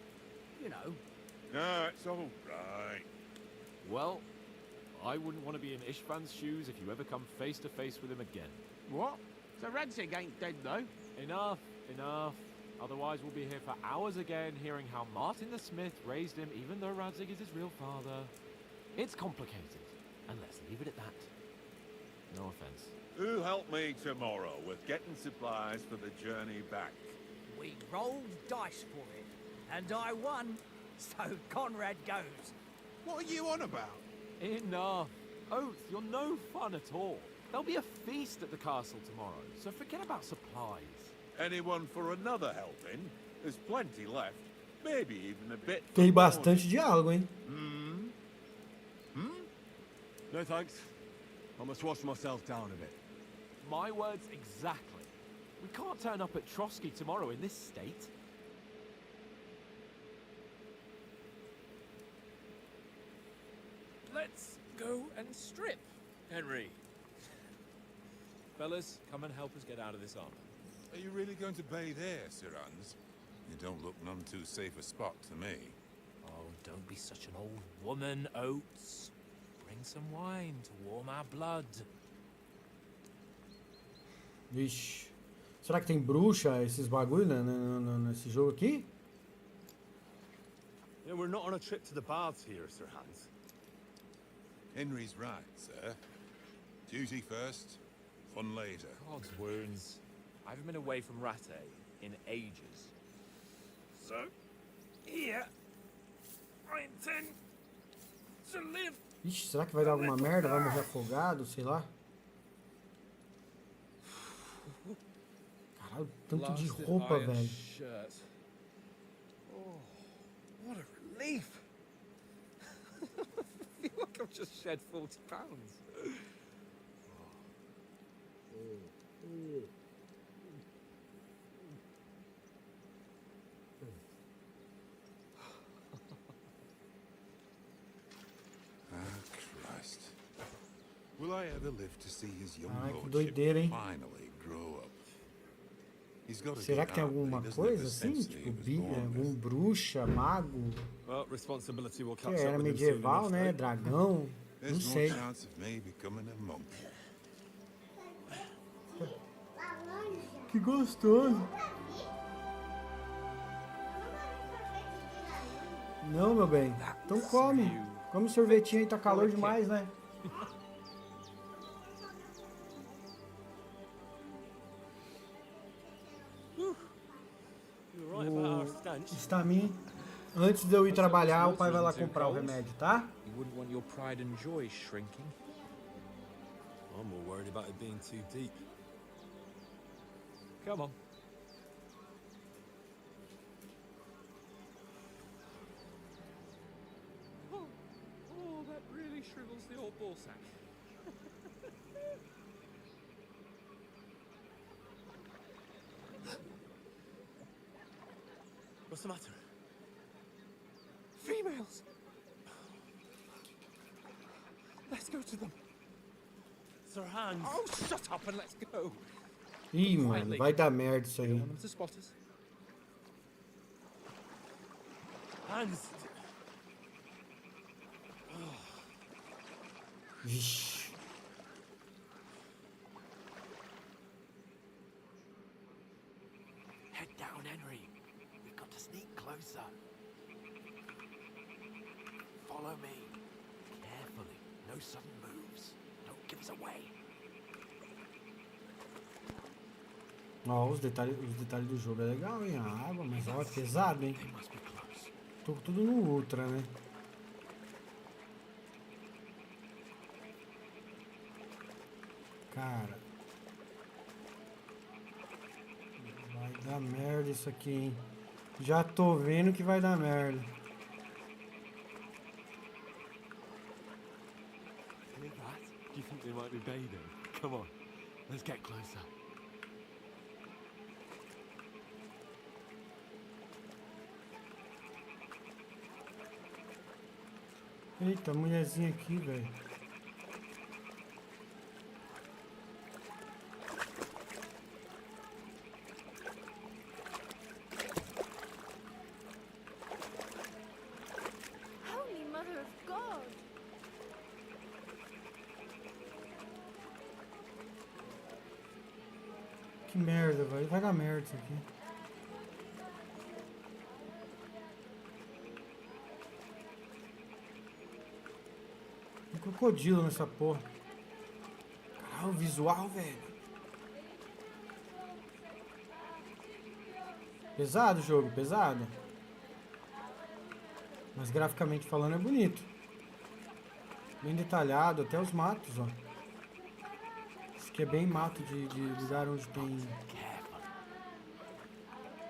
you know. No, it's all right. Well, I wouldn't want to be in Ishvan's shoes if you ever come face to face with him again. What? So Radzig ain't dead, though? Enough, enough. Otherwise we'll be here for hours again hearing how Martin the Smith raised him even though Radzig is his real father. It's complicated, and let's leave it at that. No offense. Who'll help me tomorrow with getting supplies for the journey back? We rolled dice for it, and I won. So Conrad goes. What are you on about? Enough. Oath, you're no fun at all. There'll be a feast at the castle tomorrow, so forget about supplies. Anyone for another helping? There's plenty left. Maybe even a bit. Tem bastante diálogo, hein? No thanks. I must wash myself down a bit. My words exactly. We can't turn up at Trotsky tomorrow in this state. Let's go and strip, Henry. Fellas, come and help us get out of this armor. Are you really going to bathe here, Sir Hans? You don't look none too safe a spot to me. Oh, don't be such an old woman, Oates. Bring some wine to warm our blood. Vixe. Será que tem bruxa, esses bagulho nesse jogo aqui? Yeah, we're not on a trip to the baths here, Sir Hans. Henry's right, sir. Duty first, fun later. God's wounds. I haven't been away from Rattay in ages. So, here, I intend to live. Ixi, será que vai dar alguma merda? Vai morrer afogado, sei lá. Caralho, tanto de roupa, velho. Oh, what a relief. I feel like I've just shed 40 pounds. Christ. Will I ever live to see his young Que lordship doideira, hein? finally grow up? He's got to Será get que tem out, but he alguma doesn't have coisa the assim? sense that he Tipo, was born with. algum bruxa, mago? Well, responsibility will Que catch era up with him soon medieval, enough, né? eh? Dragão. Não There's no sei. chance of me becoming a monk. Que gostoso. Não, meu bem. Então come. Come sorvetinho aí, tá calor demais, né? O Stamin, antes de eu ir trabalhar, o pai vai lá comprar o remédio, tá? You wouldn't want your pride and joy shrinking. I'm more worried about it being too deep. Come on. Oh, that really shrivels the old ball sack. What's the matter? Females! Let's go to them. Sir Hans! Oh, shut up and let's go. Ih, mano, vai dar merda isso aí. Want them to spot us? Hans! Vixe. Head down, Henry. We've got to sneak closer. Follow me. Carefully. No sudden moves. Don't give us away. Ó, os detalhes do jogo é legal, hein? A água, mas ó, é pesado, hein? Tô tudo no ultra, né? Cara. Vai dar merda isso aqui, hein? Já tô vendo que vai dar merda. See that? Do you think they might be bathing? Come on, let's get closer. Eita, mulherzinha aqui, velho. Holy Mother of God! Que merda, velho. Vai dar merda isso aqui. Um crocodilo nessa porra. Caralho, o visual, velho. Pesado o jogo, pesado. Mas graficamente falando é bonito. Bem detalhado, até os matos, ó. Isso aqui é bem mato de lugar onde tem...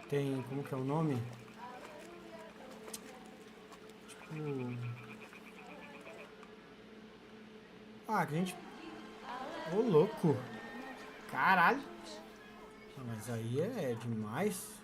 Tem, como que é o nome? Tipo... Ah, que a gente... Ô, louco. Caralho. Mas aí é demais.